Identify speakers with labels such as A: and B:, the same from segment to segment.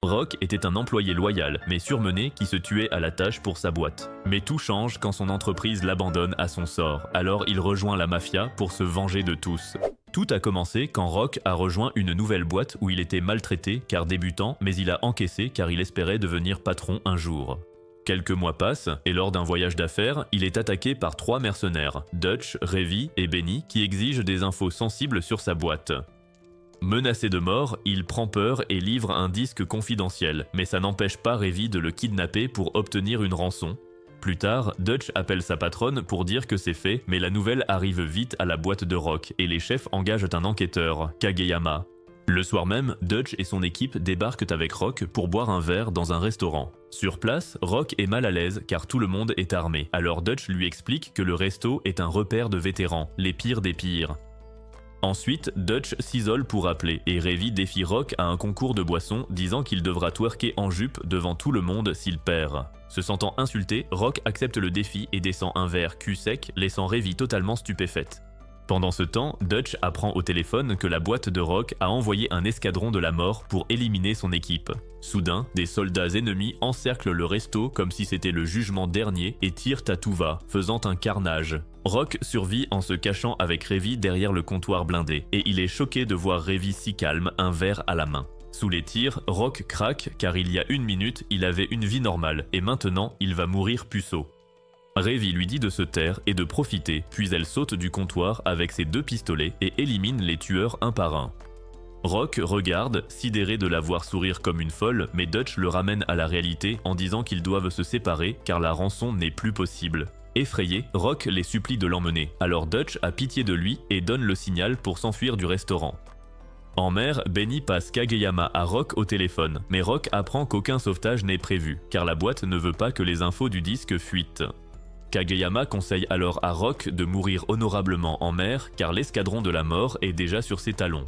A: Rock était un employé loyal, mais surmené qui se tuait à la tâche pour sa boîte. Mais tout change quand son entreprise l'abandonne à son sort, alors il rejoint la mafia pour se venger de tous. Tout a commencé quand Rock a rejoint une nouvelle boîte où il était maltraité car débutant, mais il a encaissé car il espérait devenir patron un jour. Quelques mois passent, et lors d'un voyage d'affaires, il est attaqué par 3 mercenaires, Dutch, Revy et Benny, qui exigent des infos sensibles sur sa boîte. Menacé de mort, il prend peur et livre un disque confidentiel, mais ça n'empêche pas Revy de le kidnapper pour obtenir une rançon. Plus tard, Dutch appelle sa patronne pour dire que c'est fait, mais la nouvelle arrive vite à la boîte de Rock et les chefs engagent un enquêteur, Kageyama. Le soir même, Dutch et son équipe débarquent avec Rock pour boire un verre dans un restaurant. Sur place, Rock est mal à l'aise car tout le monde est armé, alors Dutch lui explique que le resto est un repère de vétérans, les pires des pires. Ensuite, Dutch s'isole pour appeler et Revy défie Rock à un concours de boissons disant qu'il devra twerker en jupe devant tout le monde s'il perd. Se sentant insulté, Rock accepte le défi et descend un verre cul sec, laissant Revy totalement stupéfaite. Pendant ce temps, Dutch apprend au téléphone que la boîte de Rock a envoyé un escadron de la mort pour éliminer son équipe. Soudain, des soldats ennemis encerclent le resto comme si c'était le jugement dernier et tirent à tout va, faisant un carnage. Rock survit en se cachant avec Revy derrière le comptoir blindé, et il est choqué de voir Revy si calme, un verre à la main. Sous les tirs, Rock craque car il y a 1 minute, il avait une vie normale et maintenant, il va mourir puceau. Revy lui dit de se taire et de profiter, puis elle saute du comptoir avec ses 2 pistolets et élimine les tueurs un par un. Rock regarde, sidéré de la voir sourire comme une folle, mais Dutch le ramène à la réalité en disant qu'ils doivent se séparer car la rançon n'est plus possible. Effrayé, Rock les supplie de l'emmener, alors Dutch a pitié de lui et donne le signal pour s'enfuir du restaurant. En mer, Benny passe Kageyama à Rock au téléphone, mais Rock apprend qu'aucun sauvetage n'est prévu, car la boîte ne veut pas que les infos du disque fuitent. Kageyama conseille alors à Rock de mourir honorablement en mer car l'escadron de la mort est déjà sur ses talons.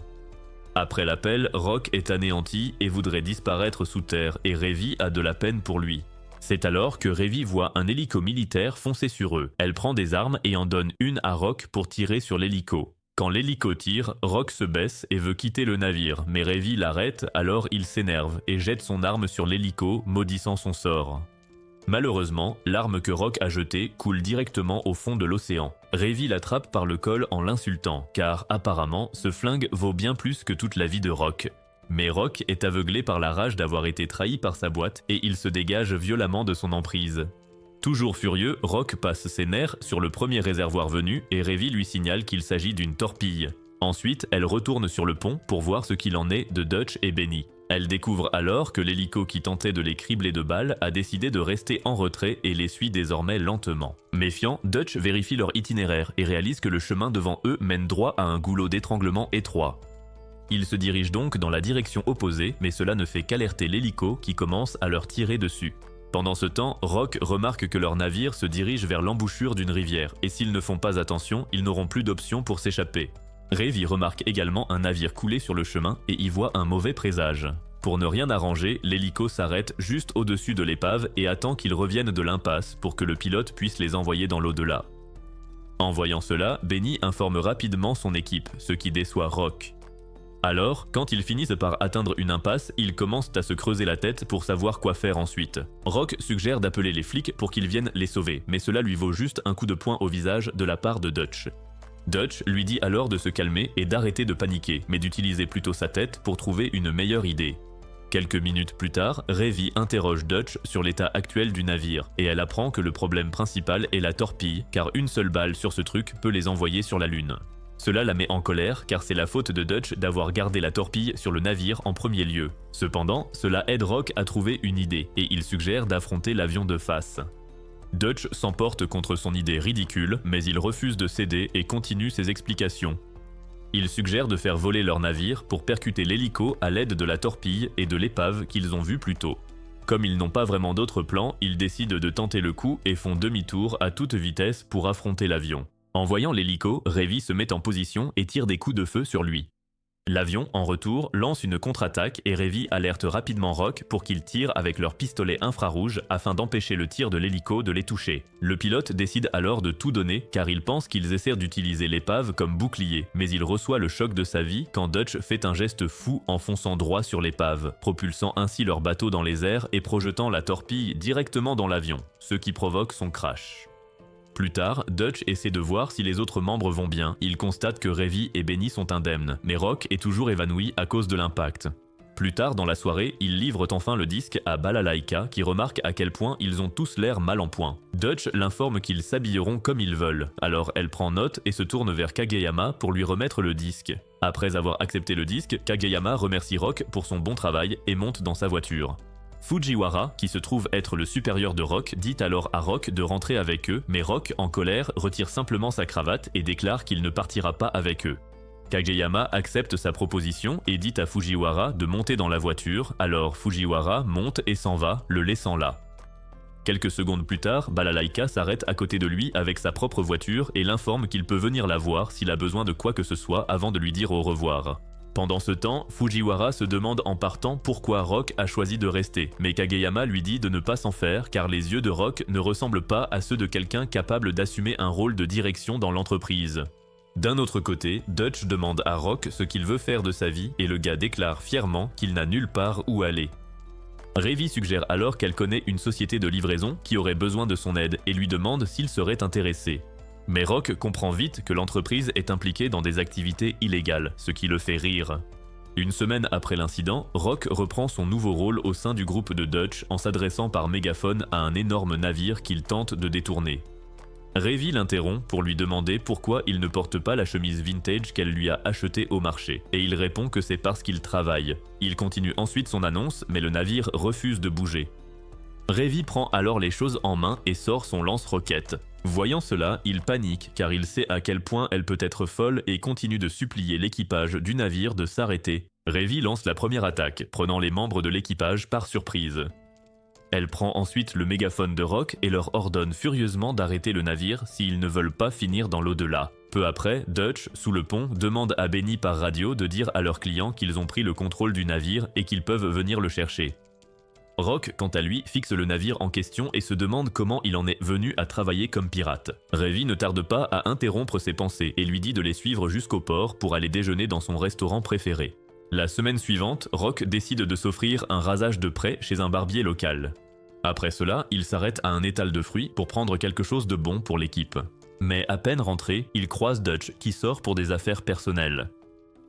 A: Après l'appel, Rock est anéanti et voudrait disparaître sous terre et Revy a de la peine pour lui. C'est alors que Revy voit un hélico militaire foncer sur eux. Elle prend des armes et en donne une à Rock pour tirer sur l'hélico. Quand l'hélico tire, Rock se baisse et veut quitter le navire, mais Revy l'arrête, alors il s'énerve et jette son arme sur l'hélico, maudissant son sort. Malheureusement, l'arme que Rock a jetée coule directement au fond de l'océan. Revy l'attrape par le col en l'insultant, car apparemment, ce flingue vaut bien plus que toute la vie de Rock. Mais Rock est aveuglé par la rage d'avoir été trahi par sa boîte et il se dégage violemment de son emprise. Toujours furieux, Rock passe ses nerfs sur le premier réservoir venu et Revy lui signale qu'il s'agit d'une torpille. Ensuite, elle retourne sur le pont pour voir ce qu'il en est de Dutch et Benny. Elle découvre alors que l'hélico qui tentait de les cribler de balles a décidé de rester en retrait et les suit désormais lentement. Méfiant, Dutch vérifie leur itinéraire et réalise que le chemin devant eux mène droit à un goulot d'étranglement étroit. Ils se dirigent donc dans la direction opposée, mais cela ne fait qu'alerter l'hélico qui commence à leur tirer dessus. Pendant ce temps, Rock remarque que leur navire se dirige vers l'embouchure d'une rivière, et s'ils ne font pas attention, ils n'auront plus d'option pour s'échapper. Revy remarque également un navire couler sur le chemin et y voit un mauvais présage. Pour ne rien arranger, l'hélico s'arrête juste au-dessus de l'épave et attend qu'ils reviennent de l'impasse pour que le pilote puisse les envoyer dans l'au-delà. En voyant cela, Benny informe rapidement son équipe, ce qui déçoit Rock. Alors, quand ils finissent par atteindre une impasse, ils commencent à se creuser la tête pour savoir quoi faire ensuite. Rock suggère d'appeler les flics pour qu'ils viennent les sauver, mais cela lui vaut juste un coup de poing au visage de la part de Dutch. Dutch lui dit alors de se calmer et d'arrêter de paniquer, mais d'utiliser plutôt sa tête pour trouver une meilleure idée. Quelques minutes plus tard, Revy interroge Dutch sur l'état actuel du navire, et elle apprend que le problème principal est la torpille, car une seule balle sur ce truc peut les envoyer sur la Lune. Cela la met en colère, car c'est la faute de Dutch d'avoir gardé la torpille sur le navire en premier lieu. Cependant, cela aide Rock à trouver une idée, et il suggère d'affronter l'avion de face. Dutch s'emporte contre son idée ridicule, mais il refuse de céder et continue ses explications. Il suggère de faire voler leur navire pour percuter l'hélico à l'aide de la torpille et de l'épave qu'ils ont vue plus tôt. Comme ils n'ont pas vraiment d'autre plan, ils décident de tenter le coup et font demi-tour à toute vitesse pour affronter l'avion. En voyant l'hélico, Revy se met en position et tire des coups de feu sur lui. L'avion, en retour, lance une contre-attaque et Revy alerte rapidement Rock pour qu'ils tirent avec leur pistolet infrarouge afin d'empêcher le tir de l'hélico de les toucher. Le pilote décide alors de tout donner car il pense qu'ils essaient d'utiliser l'épave comme bouclier, mais il reçoit le choc de sa vie quand Dutch fait un geste fou en fonçant droit sur l'épave, propulsant ainsi leur bateau dans les airs et projetant la torpille directement dans l'avion, ce qui provoque son crash. Plus tard, Dutch essaie de voir si les autres membres vont bien. Il constate que Revy et Benny sont indemnes, mais Rock est toujours évanoui à cause de l'impact. Plus tard dans la soirée, ils livrent enfin le disque à Balalaika qui remarque à quel point ils ont tous l'air mal en point. Dutch l'informe qu'ils s'habilleront comme ils veulent, alors elle prend note et se tourne vers Kageyama pour lui remettre le disque. Après avoir accepté le disque, Kageyama remercie Rock pour son bon travail et monte dans sa voiture. Fujiwara, qui se trouve être le supérieur de Rock, dit alors à Rock de rentrer avec eux, mais Rock, en colère, retire simplement sa cravate et déclare qu'il ne partira pas avec eux. Kageyama accepte sa proposition et dit à Fujiwara de monter dans la voiture, alors Fujiwara monte et s'en va, le laissant là. Quelques secondes plus tard, Balalaika s'arrête à côté de lui avec sa propre voiture et l'informe qu'il peut venir la voir s'il a besoin de quoi que ce soit avant de lui dire au revoir. Pendant ce temps, Fujiwara se demande en partant pourquoi Rock a choisi de rester, mais Kageyama lui dit de ne pas s'en faire car les yeux de Rock ne ressemblent pas à ceux de quelqu'un capable d'assumer un rôle de direction dans l'entreprise. D'un autre côté, Dutch demande à Rock ce qu'il veut faire de sa vie et le gars déclare fièrement qu'il n'a nulle part où aller. Revy suggère alors qu'elle connaît une société de livraison qui aurait besoin de son aide et lui demande s'il serait intéressé. Mais Rock comprend vite que l'entreprise est impliquée dans des activités illégales, ce qui le fait rire. Une semaine après l'incident, Rock reprend son nouveau rôle au sein du groupe de Dutch en s'adressant par mégaphone à un énorme navire qu'il tente de détourner. Revy l'interrompt pour lui demander pourquoi il ne porte pas la chemise vintage qu'elle lui a achetée au marché, et il répond que c'est parce qu'il travaille. Il continue ensuite son annonce, mais le navire refuse de bouger. Revy prend alors les choses en main et sort son lance-roquettes. Voyant cela, il panique car il sait à quel point elle peut être folle et continue de supplier l'équipage du navire de s'arrêter. Revy lance la première attaque, prenant les membres de l'équipage par surprise. Elle prend ensuite le mégaphone de Rock et leur ordonne furieusement d'arrêter le navire s'ils ne veulent pas finir dans l'au-delà. Peu après, Dutch, sous le pont, demande à Benny par radio de dire à leurs clients qu'ils ont pris le contrôle du navire et qu'ils peuvent venir le chercher. Rock, quant à lui, fixe le navire en question et se demande comment il en est venu à travailler comme pirate. Revy ne tarde pas à interrompre ses pensées et lui dit de les suivre jusqu'au port pour aller déjeuner dans son restaurant préféré. La semaine suivante, Rock décide de s'offrir un rasage de près chez un barbier local. Après cela, il s'arrête à un étal de fruits pour prendre quelque chose de bon pour l'équipe. Mais à peine rentré, il croise Dutch qui sort pour des affaires personnelles.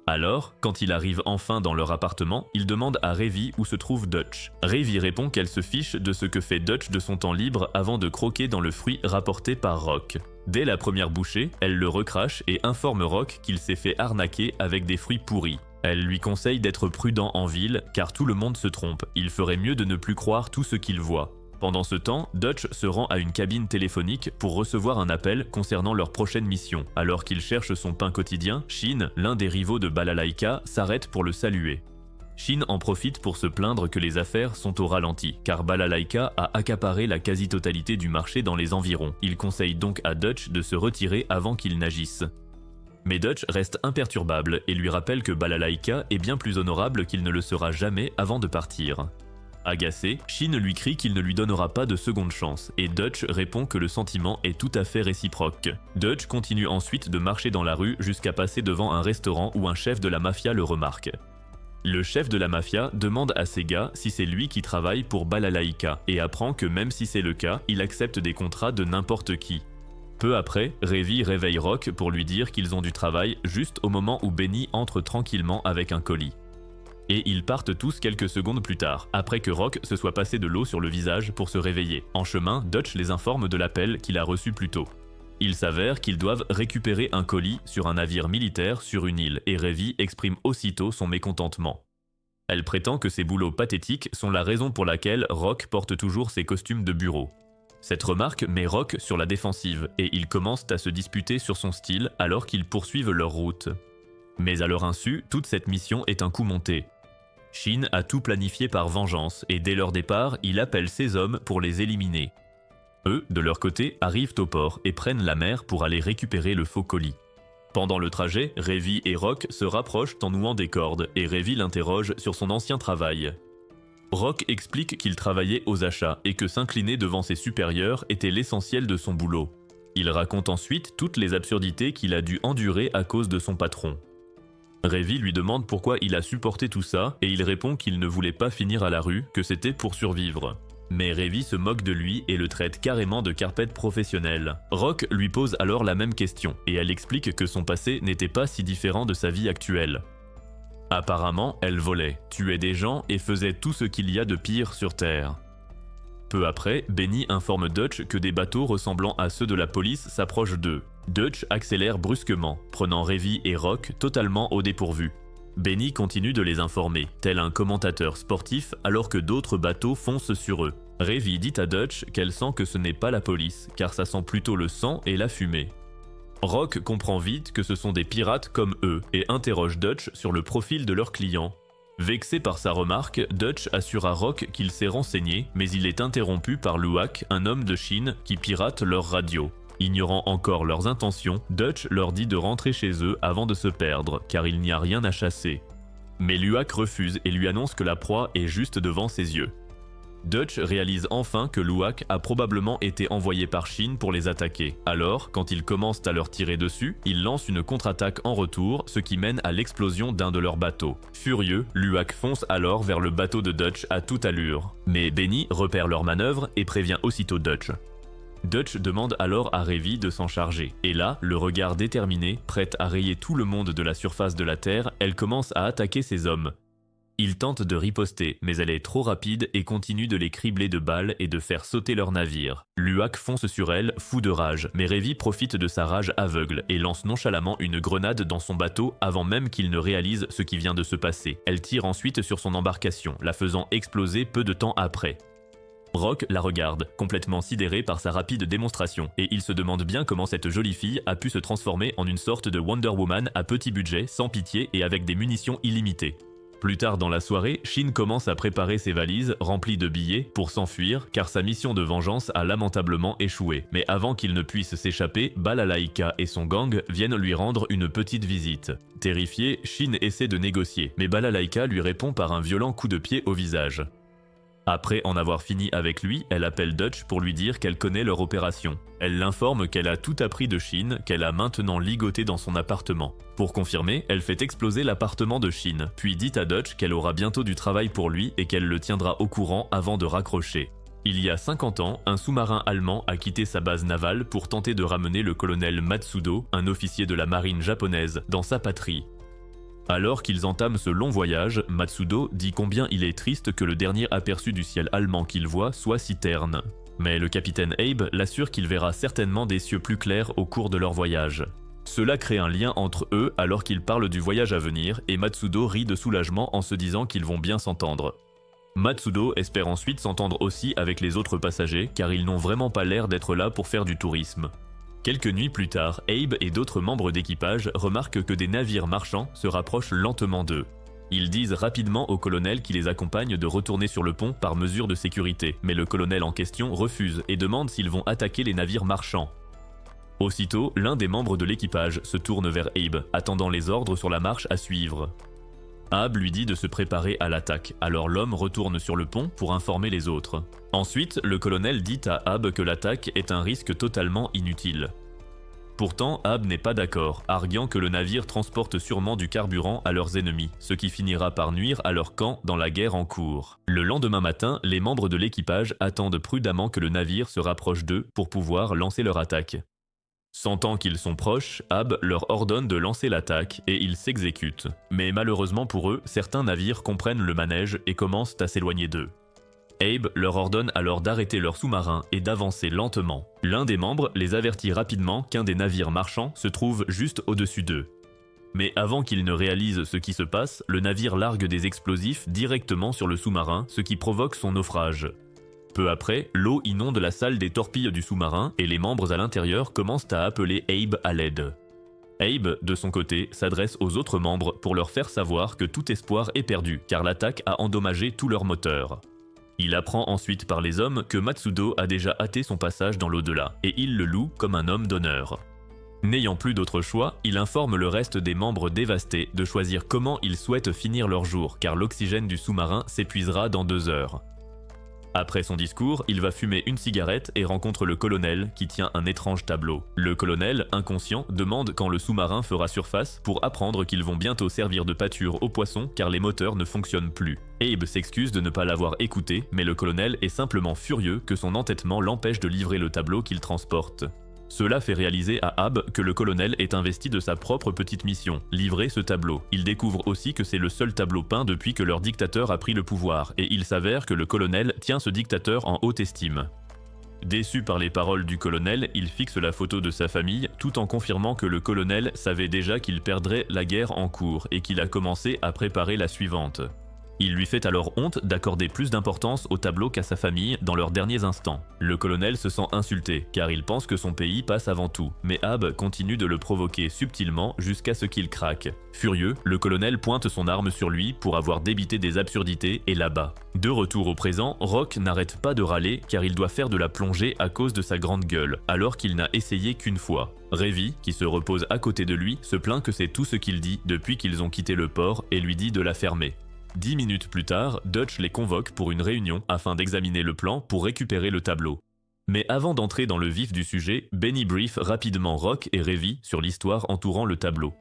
A: Alors, quand il arrive enfin dans leur appartement, il demande à Revy où se trouve Dutch. Revy répond qu'elle se fiche de ce que fait Dutch de son temps libre avant de croquer dans le fruit rapporté par Rock. Dès la première bouchée, elle le recrache et informe Rock qu'il s'est fait arnaquer avec des fruits pourris. Elle lui conseille d'être prudent en ville car tout le monde se trompe, il ferait mieux de ne plus croire tout ce qu'il voit. Pendant ce temps, Dutch se rend à une cabine téléphonique pour recevoir un appel concernant leur prochaine mission. Alors qu'il cherche son pain quotidien, Shin, l'un des rivaux de Balalaika, s'arrête pour le saluer. Shin en profite pour se plaindre que les affaires sont au ralenti, car Balalaika a accaparé la quasi-totalité du marché dans les environs. Il conseille donc à Dutch de se retirer avant qu'il n'agisse. Mais Dutch reste imperturbable et lui rappelle que Balalaika est bien plus honorable qu'il ne le sera jamais avant de partir. Agacé, Shin lui crie qu'il ne lui donnera pas de seconde chance, et Dutch répond que le sentiment est tout à fait réciproque. Dutch continue ensuite de marcher dans la rue jusqu'à passer devant un restaurant où un chef de la mafia le remarque. Le chef de la mafia demande à ses gars si c'est lui qui travaille pour Balalaika, et apprend que même si c'est le cas, il accepte des contrats de n'importe qui. Peu après, Revy réveille Rock pour lui dire qu'ils ont du travail juste au moment où Benny entre tranquillement avec un colis. Et ils partent tous quelques secondes plus tard, après que Rock se soit passé de l'eau sur le visage pour se réveiller. En chemin, Dutch les informe de l'appel qu'il a reçu plus tôt. Il s'avère qu'ils doivent récupérer un colis sur un navire militaire sur une île, et Revy exprime aussitôt son mécontentement. Elle prétend que ces boulots pathétiques sont la raison pour laquelle Rock porte toujours ses costumes de bureau. Cette remarque met Rock sur la défensive, et ils commencent à se disputer sur son style alors qu'ils poursuivent leur route. Mais à leur insu, toute cette mission est un coup monté. Shin a tout planifié par vengeance et dès leur départ, il appelle ses hommes pour les éliminer. Eux, de leur côté, arrivent au port et prennent la mer pour aller récupérer le faux colis. Pendant le trajet, Revy et Rock se rapprochent en nouant des cordes et Revy l'interroge sur son ancien travail. Rock explique qu'il travaillait aux achats et que s'incliner devant ses supérieurs était l'essentiel de son boulot. Il raconte ensuite toutes les absurdités qu'il a dû endurer à cause de son patron. Revy lui demande pourquoi il a supporté tout ça et il répond qu'il ne voulait pas finir à la rue, que c'était pour survivre. Mais Revy se moque de lui et le traite carrément de carpette professionnel. Rock lui pose alors la même question et elle explique que son passé n'était pas si différent de sa vie actuelle. Apparemment, elle volait, tuait des gens et faisait tout ce qu'il y a de pire sur Terre. Peu après, Benny informe Dutch que des bateaux ressemblant à ceux de la police s'approchent d'eux. Dutch accélère brusquement, prenant Revy et Rock totalement au dépourvu. Benny continue de les informer, tel un commentateur sportif alors que d'autres bateaux foncent sur eux. Revy dit à Dutch qu'elle sent que ce n'est pas la police, car ça sent plutôt le sang et la fumée. Rock comprend vite que ce sont des pirates comme eux et interroge Dutch sur le profil de leurs clients. Vexé par sa remarque, Dutch assure à Rock qu'il s'est renseigné, mais il est interrompu par Luak, un homme de Chine qui pirate leur radio. Ignorant encore leurs intentions, Dutch leur dit de rentrer chez eux avant de se perdre, car il n'y a rien à chasser. Mais Luak refuse et lui annonce que la proie est juste devant ses yeux. Dutch réalise enfin que Luak a probablement été envoyé par Chine pour les attaquer. Alors, quand ils commencent à leur tirer dessus, ils lancent une contre-attaque en retour, ce qui mène à l'explosion d'un de leurs bateaux. Furieux, Luak fonce alors vers le bateau de Dutch à toute allure. Mais Benny repère leur manœuvre et prévient aussitôt Dutch. Dutch demande alors à Revy de s'en charger. Et là, le regard déterminé, prête à rayer tout le monde de la surface de la Terre, elle commence à attaquer ses hommes. Ils tentent de riposter, mais elle est trop rapide et continue de les cribler de balles et de faire sauter leur navire. Luak fonce sur elle, fou de rage, mais Revy profite de sa rage aveugle et lance nonchalamment une grenade dans son bateau avant même qu'il ne réalise ce qui vient de se passer. Elle tire ensuite sur son embarcation, la faisant exploser peu de temps après. Rock la regarde, complètement sidéré par sa rapide démonstration, et il se demande bien comment cette jolie fille a pu se transformer en une sorte de Wonder Woman à petit budget, sans pitié et avec des munitions illimitées. Plus tard dans la soirée, Shin commence à préparer ses valises remplies de billets pour s'enfuir car sa mission de vengeance a lamentablement échoué. Mais avant qu'il ne puisse s'échapper, Balalaika et son gang viennent lui rendre une petite visite. Terrifié, Shin essaie de négocier, mais Balalaika lui répond par un violent coup de pied au visage. Après en avoir fini avec lui, elle appelle Dutch pour lui dire qu'elle connaît leur opération. Elle l'informe qu'elle a tout appris de Shin, qu'elle a maintenant ligoté dans son appartement. Pour confirmer, elle fait exploser l'appartement de Shin, puis dit à Dutch qu'elle aura bientôt du travail pour lui et qu'elle le tiendra au courant avant de raccrocher. Il y a 50 ans, un sous-marin allemand a quitté sa base navale pour tenter de ramener le colonel Matsudo, un officier de la marine japonaise, dans sa patrie. Alors qu'ils entament ce long voyage, Matsudo dit combien il est triste que le dernier aperçu du ciel allemand qu'il voit soit si terne. Mais le capitaine Abe l'assure qu'il verra certainement des cieux plus clairs au cours de leur voyage. Cela crée un lien entre eux alors qu'ils parlent du voyage à venir et Matsudo rit de soulagement en se disant qu'ils vont bien s'entendre. Matsudo espère ensuite s'entendre aussi avec les autres passagers car ils n'ont vraiment pas l'air d'être là pour faire du tourisme. Quelques nuits plus tard, Abe et d'autres membres d'équipage remarquent que des navires marchands se rapprochent lentement d'eux. Ils disent rapidement au colonel qui les accompagne de retourner sur le pont par mesure de sécurité, mais le colonel en question refuse et demande s'ils vont attaquer les navires marchands. Aussitôt, l'un des membres de l'équipage se tourne vers Abe, attendant les ordres sur la marche à suivre. Abe lui dit de se préparer à l'attaque, alors l'homme retourne sur le pont pour informer les autres. Ensuite, le colonel dit à Abe que l'attaque est un risque totalement inutile. Pourtant, Abe n'est pas d'accord, arguant que le navire transporte sûrement du carburant à leurs ennemis, ce qui finira par nuire à leur camp dans la guerre en cours. Le lendemain matin, les membres de l'équipage attendent prudemment que le navire se rapproche d'eux pour pouvoir lancer leur attaque. Sentant qu'ils sont proches, Abe leur ordonne de lancer l'attaque et ils s'exécutent. Mais malheureusement pour eux, certains navires comprennent le manège et commencent à s'éloigner d'eux. Abe leur ordonne alors d'arrêter leur sous-marin et d'avancer lentement. L'un des membres les avertit rapidement qu'un des navires marchands se trouve juste au-dessus d'eux. Mais avant qu'ils ne réalisent ce qui se passe, le navire largue des explosifs directement sur le sous-marin, ce qui provoque son naufrage. Peu après, l'eau inonde la salle des torpilles du sous-marin et les membres à l'intérieur commencent à appeler Abe à l'aide. Abe, de son côté, s'adresse aux autres membres pour leur faire savoir que tout espoir est perdu car l'attaque a endommagé tous leurs moteurs. Il apprend ensuite par les hommes que Matsudo a déjà hâté son passage dans l'au-delà et il le loue comme un homme d'honneur. N'ayant plus d'autre choix, il informe le reste des membres dévastés de choisir comment ils souhaitent finir leur jour, car l'oxygène du sous-marin s'épuisera dans 2 heures. Après son discours, il va fumer une cigarette et rencontre le colonel qui tient un étrange tableau. Le colonel, inconscient, demande quand le sous-marin fera surface pour apprendre qu'ils vont bientôt servir de pâture aux poissons car les moteurs ne fonctionnent plus. Abe s'excuse de ne pas l'avoir écouté, mais le colonel est simplement furieux que son entêtement l'empêche de livrer le tableau qu'il transporte. Cela fait réaliser à Abe que le colonel est investi de sa propre petite mission, livrer ce tableau. Il découvre aussi que c'est le seul tableau peint depuis que leur dictateur a pris le pouvoir, et il s'avère que le colonel tient ce dictateur en haute estime. Déçu par les paroles du colonel, il fixe la photo de sa famille, tout en confirmant que le colonel savait déjà qu'il perdrait la guerre en cours et qu'il a commencé à préparer la suivante. Il lui fait alors honte d'accorder plus d'importance au tableau qu'à sa famille dans leurs derniers instants. Le colonel se sent insulté, car il pense que son pays passe avant tout, mais Abe continue de le provoquer subtilement jusqu'à ce qu'il craque. Furieux, le colonel pointe son arme sur lui pour avoir débité des absurdités et l'abat. De retour au présent, Rock n'arrête pas de râler car il doit faire de la plongée à cause de sa grande gueule, alors qu'il n'a essayé qu'une fois. Revy, qui se repose à côté de lui, se plaint que c'est tout ce qu'il dit depuis qu'ils ont quitté le port et lui dit de la fermer. 10 minutes plus tard, Dutch les convoque pour une réunion afin d'examiner le plan pour récupérer le tableau. Mais avant d'entrer dans le vif du sujet, Benny brief rapidement Rock et Revy sur l'histoire entourant le tableau.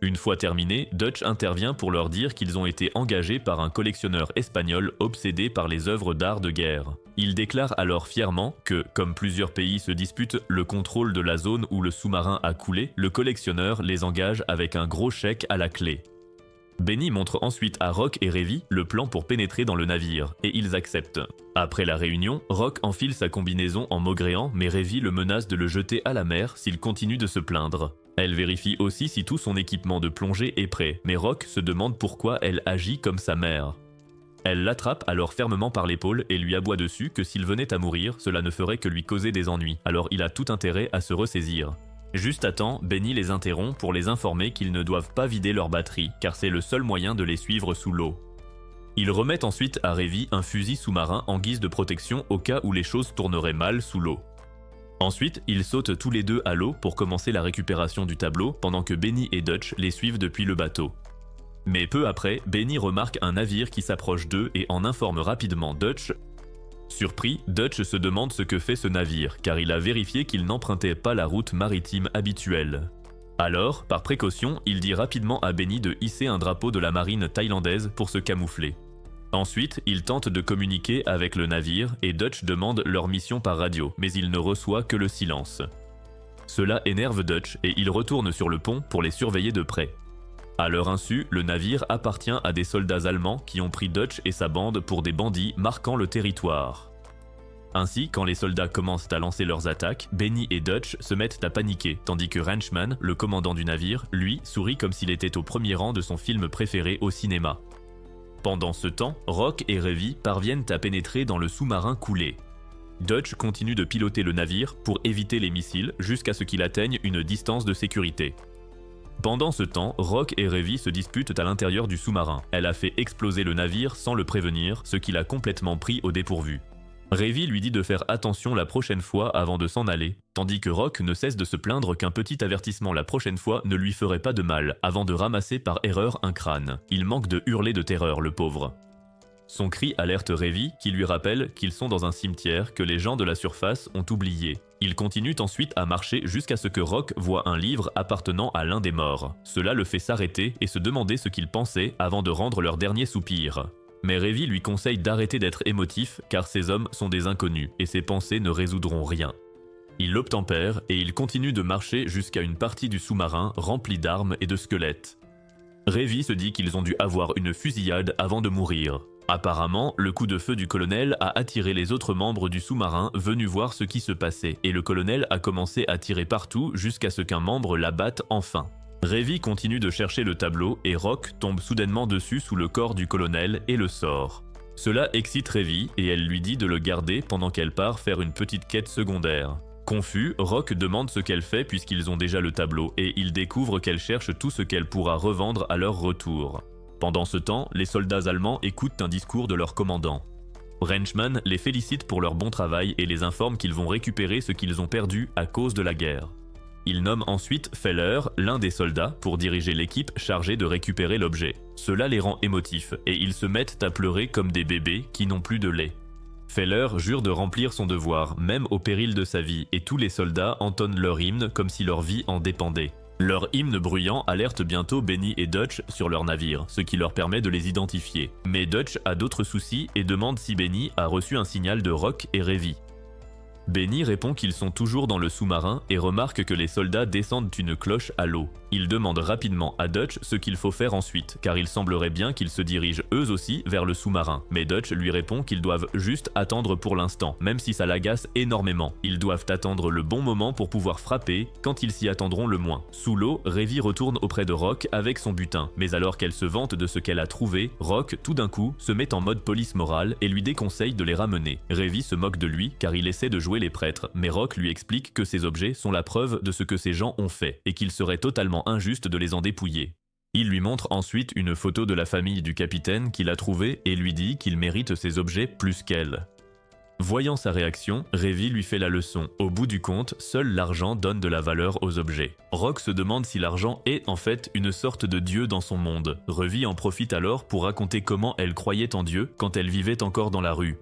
A: Une fois terminé, Dutch intervient pour leur dire qu'ils ont été engagés par un collectionneur espagnol obsédé par les œuvres d'art de guerre. Il déclare alors fièrement que, comme plusieurs pays se disputent le contrôle de la zone où le sous-marin a coulé, le collectionneur les engage avec un gros chèque à la clé. Benny montre ensuite à Rock et Revy le plan pour pénétrer dans le navire, et ils acceptent. Après la réunion, Rock enfile sa combinaison en maugréant, mais Revy le menace de le jeter à la mer s'il continue de se plaindre. Elle vérifie aussi si tout son équipement de plongée est prêt, mais Rock se demande pourquoi elle agit comme sa mère. Elle l'attrape alors fermement par l'épaule et lui aboie dessus que s'il venait à mourir, cela ne ferait que lui causer des ennuis, alors il a tout intérêt à se ressaisir. Juste à temps, Benny les interrompt pour les informer qu'ils ne doivent pas vider leur batterie, car c'est le seul moyen de les suivre sous l'eau. Ils remettent ensuite à Revy un fusil sous-marin en guise de protection au cas où les choses tourneraient mal sous l'eau. Ensuite, ils sautent tous les deux à l'eau pour commencer la récupération du tableau pendant que Benny et Dutch les suivent depuis le bateau. Mais peu après, Benny remarque un navire qui s'approche d'eux et en informe rapidement Dutch. Surpris, Dutch se demande ce que fait ce navire, car il a vérifié qu'il n'empruntait pas la route maritime habituelle. Alors, par précaution, il dit rapidement à Benny de hisser un drapeau de la marine thaïlandaise pour se camoufler. Ensuite, il tente de communiquer avec le navire et Dutch demande leur mission par radio, mais il ne reçoit que le silence. Cela énerve Dutch et il retourne sur le pont pour les surveiller de près. À leur insu, le navire appartient à des soldats allemands qui ont pris Dutch et sa bande pour des bandits marquant le territoire. Ainsi, quand les soldats commencent à lancer leurs attaques, Benny et Dutch se mettent à paniquer, tandis que Ranchman, le commandant du navire, lui, sourit comme s'il était au premier rang de son film préféré au cinéma. Pendant ce temps, Rock et Revy parviennent à pénétrer dans le sous-marin coulé. Dutch continue de piloter le navire pour éviter les missiles jusqu'à ce qu'il atteigne une distance de sécurité. Pendant ce temps, Rock et Revy se disputent à l'intérieur du sous-marin. Elle a fait exploser le navire sans le prévenir, ce qui l'a complètement pris au dépourvu. Revy lui dit de faire attention la prochaine fois avant de s'en aller, tandis que Rock ne cesse de se plaindre qu'un petit avertissement la prochaine fois ne lui ferait pas de mal, avant de ramasser par erreur un crâne. Il manque de hurler de terreur, le pauvre. Son cri alerte Revy, qui lui rappelle qu'ils sont dans un cimetière que les gens de la surface ont oublié. Ils continuent ensuite à marcher jusqu'à ce que Rock voit un livre appartenant à l'un des morts. Cela le fait s'arrêter et se demander ce qu'ils pensaient avant de rendre leur dernier soupir. Mais Revy lui conseille d'arrêter d'être émotif car ces hommes sont des inconnus et ses pensées ne résoudront rien. Il l'obtempère et il continue de marcher jusqu'à une partie du sous-marin remplie d'armes et de squelettes. Revy se dit qu'ils ont dû avoir une fusillade avant de mourir. Apparemment, le coup de feu du colonel a attiré les autres membres du sous-marin venus voir ce qui se passait et le colonel a commencé à tirer partout jusqu'à ce qu'un membre l'abatte enfin. Revy continue de chercher le tableau et Rock tombe soudainement dessus sous le corps du colonel et le sort. Cela excite Revy et elle lui dit de le garder pendant qu'elle part faire une petite quête secondaire. Confus, Rock demande ce qu'elle fait puisqu'ils ont déjà le tableau et il découvre qu'elle cherche tout ce qu'elle pourra revendre à leur retour. Pendant ce temps, les soldats allemands écoutent un discours de leur commandant. Ranchman les félicite pour leur bon travail et les informe qu'ils vont récupérer ce qu'ils ont perdu à cause de la guerre. Il nomme ensuite Feller, l'un des soldats, pour diriger l'équipe chargée de récupérer l'objet. Cela les rend émotifs, et ils se mettent à pleurer comme des bébés qui n'ont plus de lait. Feller jure de remplir son devoir, même au péril de sa vie, et tous les soldats entonnent leur hymne comme si leur vie en dépendait. Leur hymne bruyant alerte bientôt Benny et Dutch sur leur navire, ce qui leur permet de les identifier. Mais Dutch a d'autres soucis et demande si Benny a reçu un signal de Rock et Revy. Benny répond qu'ils sont toujours dans le sous-marin et remarque que les soldats descendent une cloche à l'eau. Il demande rapidement à Dutch ce qu'il faut faire ensuite, car il semblerait bien qu'ils se dirigent eux aussi vers le sous-marin. Mais Dutch lui répond qu'ils doivent juste attendre pour l'instant, même si ça l'agace énormément. Ils doivent attendre le bon moment pour pouvoir frapper, quand ils s'y attendront le moins. Sous l'eau, Revy retourne auprès de Rock avec son butin, mais alors qu'elle se vante de ce qu'elle a trouvé, Rock, tout d'un coup, se met en mode police morale et lui déconseille de les ramener. Revy se moque de lui car il essaie de jouer les prêtres, mais Rock lui explique que ces objets sont la preuve de ce que ces gens ont fait et qu'il serait totalement injuste de les en dépouiller. Il lui montre ensuite une photo de la famille du capitaine qu'il a trouvée et lui dit qu'il mérite ces objets plus qu'elle. Voyant sa réaction, Revy lui fait la leçon. Au bout du compte, seul l'argent donne de la valeur aux objets. Rock se demande si l'argent est en fait une sorte de dieu dans son monde. Revy en profite alors pour raconter comment elle croyait en Dieu quand elle vivait encore dans la rue.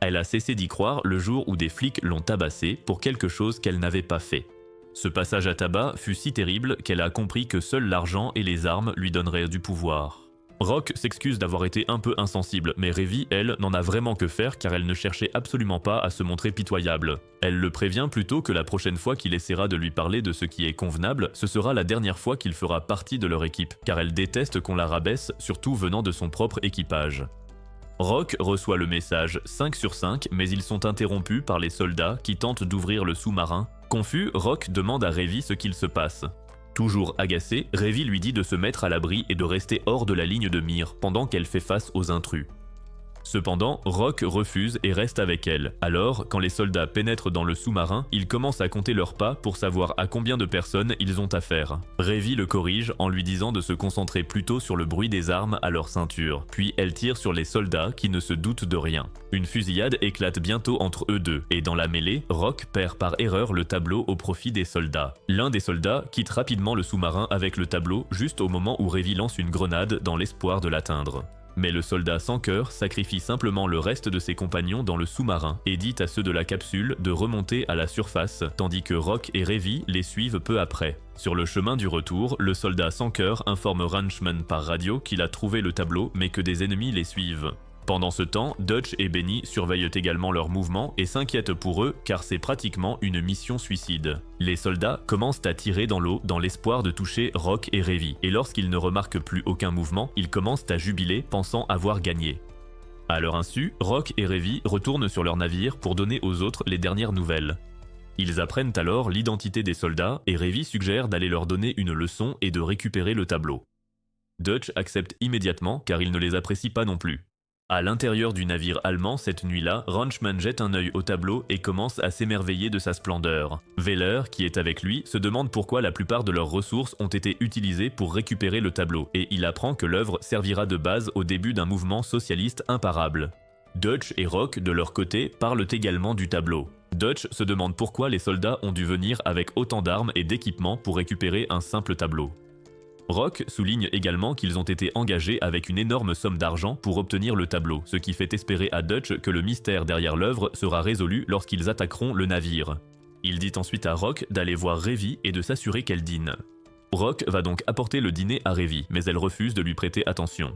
A: Elle a cessé d'y croire le jour où des flics l'ont tabassée pour quelque chose qu'elle n'avait pas fait. Ce passage à tabac fut si terrible qu'elle a compris que seul l'argent et les armes lui donneraient du pouvoir. Rock s'excuse d'avoir été un peu insensible, mais Revy, elle, n'en a vraiment que faire car elle ne cherchait absolument pas à se montrer pitoyable. Elle le prévient plutôt que la prochaine fois qu'il essaiera de lui parler de ce qui est convenable, ce sera la dernière fois qu'il fera partie de leur équipe, car elle déteste qu'on la rabaisse, surtout venant de son propre équipage. Rock reçoit le message 5 sur 5, mais ils sont interrompus par les soldats qui tentent d'ouvrir le sous-marin. Confus, Rock demande à Revy ce qu'il se passe. Toujours agacé, Revy lui dit de se mettre à l'abri et de rester hors de la ligne de mire pendant qu'elle fait face aux intrus. Cependant, Rock refuse et reste avec elle. Alors, quand les soldats pénètrent dans le sous-marin, ils commencent à compter leurs pas pour savoir à combien de personnes ils ont affaire. Revy le corrige en lui disant de se concentrer plutôt sur le bruit des armes à leur ceinture, puis elle tire sur les soldats qui ne se doutent de rien. Une fusillade éclate bientôt entre eux deux, et dans la mêlée, Rock perd par erreur le tableau au profit des soldats. L'un des soldats quitte rapidement le sous-marin avec le tableau juste au moment où Revy lance une grenade dans l'espoir de l'atteindre. Mais le soldat sans cœur sacrifie simplement le reste de ses compagnons dans le sous-marin et dit à ceux de la capsule de remonter à la surface, tandis que Rock et Revy les suivent peu après. Sur le chemin du retour, le soldat sans cœur informe Ranchman par radio qu'il a trouvé le tableau mais que des ennemis les suivent. Pendant ce temps, Dutch et Benny surveillent également leurs mouvements et s'inquiètent pour eux car c'est pratiquement une mission suicide. Les soldats commencent à tirer dans l'eau dans l'espoir de toucher Rock et Revy, et lorsqu'ils ne remarquent plus aucun mouvement, ils commencent à jubiler pensant avoir gagné. À leur insu, Rock et Revy retournent sur leur navire pour donner aux autres les dernières nouvelles. Ils apprennent alors l'identité des soldats et Revy suggère d'aller leur donner une leçon et de récupérer le tableau. Dutch accepte immédiatement car il ne les apprécie pas non plus. À l'intérieur du navire allemand cette nuit-là, Ranchman jette un œil au tableau et commence à s'émerveiller de sa splendeur. Weller, qui est avec lui, se demande pourquoi la plupart de leurs ressources ont été utilisées pour récupérer le tableau, et il apprend que l'œuvre servira de base au début d'un mouvement socialiste imparable. Dutch et Rock, de leur côté, parlent également du tableau. Dutch se demande pourquoi les soldats ont dû venir avec autant d'armes et d'équipements pour récupérer un simple tableau. Rock souligne également qu'ils ont été engagés avec une énorme somme d'argent pour obtenir le tableau, ce qui fait espérer à Dutch que le mystère derrière l'œuvre sera résolu lorsqu'ils attaqueront le navire. Il dit ensuite à Rock d'aller voir Revy et de s'assurer qu'elle dîne. Rock va donc apporter le dîner à Revy, mais elle refuse de lui prêter attention.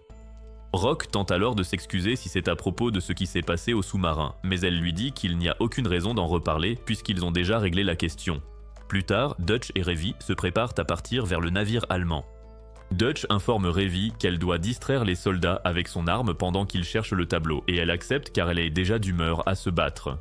A: Rock tente alors de s'excuser si c'est à propos de ce qui s'est passé au sous-marin, mais elle lui dit qu'il n'y a aucune raison d'en reparler puisqu'ils ont déjà réglé la question. Plus tard, Dutch et Revy se préparent à partir vers le navire allemand. Dutch informe Revy qu'elle doit distraire les soldats avec son arme pendant qu'ils cherchent le tableau, et elle accepte car elle est déjà d'humeur à se battre.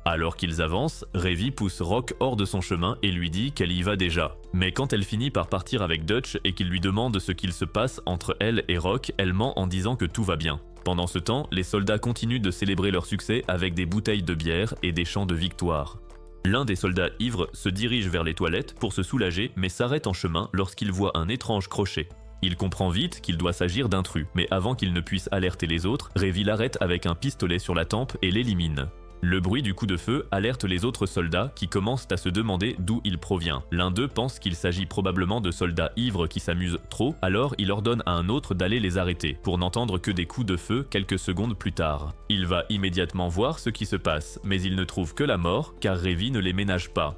A: Alors qu'ils avancent, Revy pousse Rock hors de son chemin et lui dit qu'elle y va déjà. Mais quand elle finit par partir avec Dutch et qu'il lui demande ce qu'il se passe entre elle et Rock, elle ment en disant que tout va bien. Pendant ce temps, les soldats continuent de célébrer leur succès avec des bouteilles de bière et des chants de victoire. L'un des soldats ivres se dirige vers les toilettes pour se soulager mais s'arrête en chemin lorsqu'il voit un étrange crochet. Il comprend vite qu'il doit s'agir d'intrus, mais avant qu'il ne puisse alerter les autres, Revy l'arrête avec un pistolet sur la tempe et l'élimine. Le bruit du coup de feu alerte les autres soldats qui commencent à se demander d'où il provient. L'un d'eux pense qu'il s'agit probablement de soldats ivres qui s'amusent trop, alors il ordonne à un autre d'aller les arrêter, pour n'entendre que des coups de feu quelques secondes plus tard. Il va immédiatement voir ce qui se passe, mais il ne trouve que la mort, car Ravi ne les ménage pas.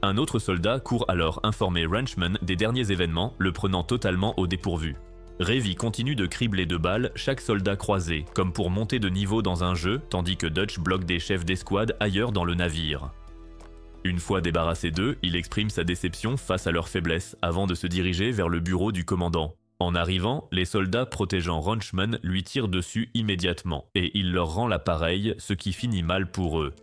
A: Un autre soldat court alors informer Wrenchman des derniers événements, le prenant totalement au dépourvu. Ravi continue de cribler de balles chaque soldat croisé, comme pour monter de niveau dans un jeu, tandis que Dutch bloque des chefs d'escouade ailleurs dans le navire. Une fois débarrassé d'eux, il exprime sa déception face à leur faiblesse, avant de se diriger vers le bureau du commandant. En arrivant, les soldats protégeant Wrenchman lui tirent dessus immédiatement, et il leur rend l'appareil, ce qui finit mal pour eux.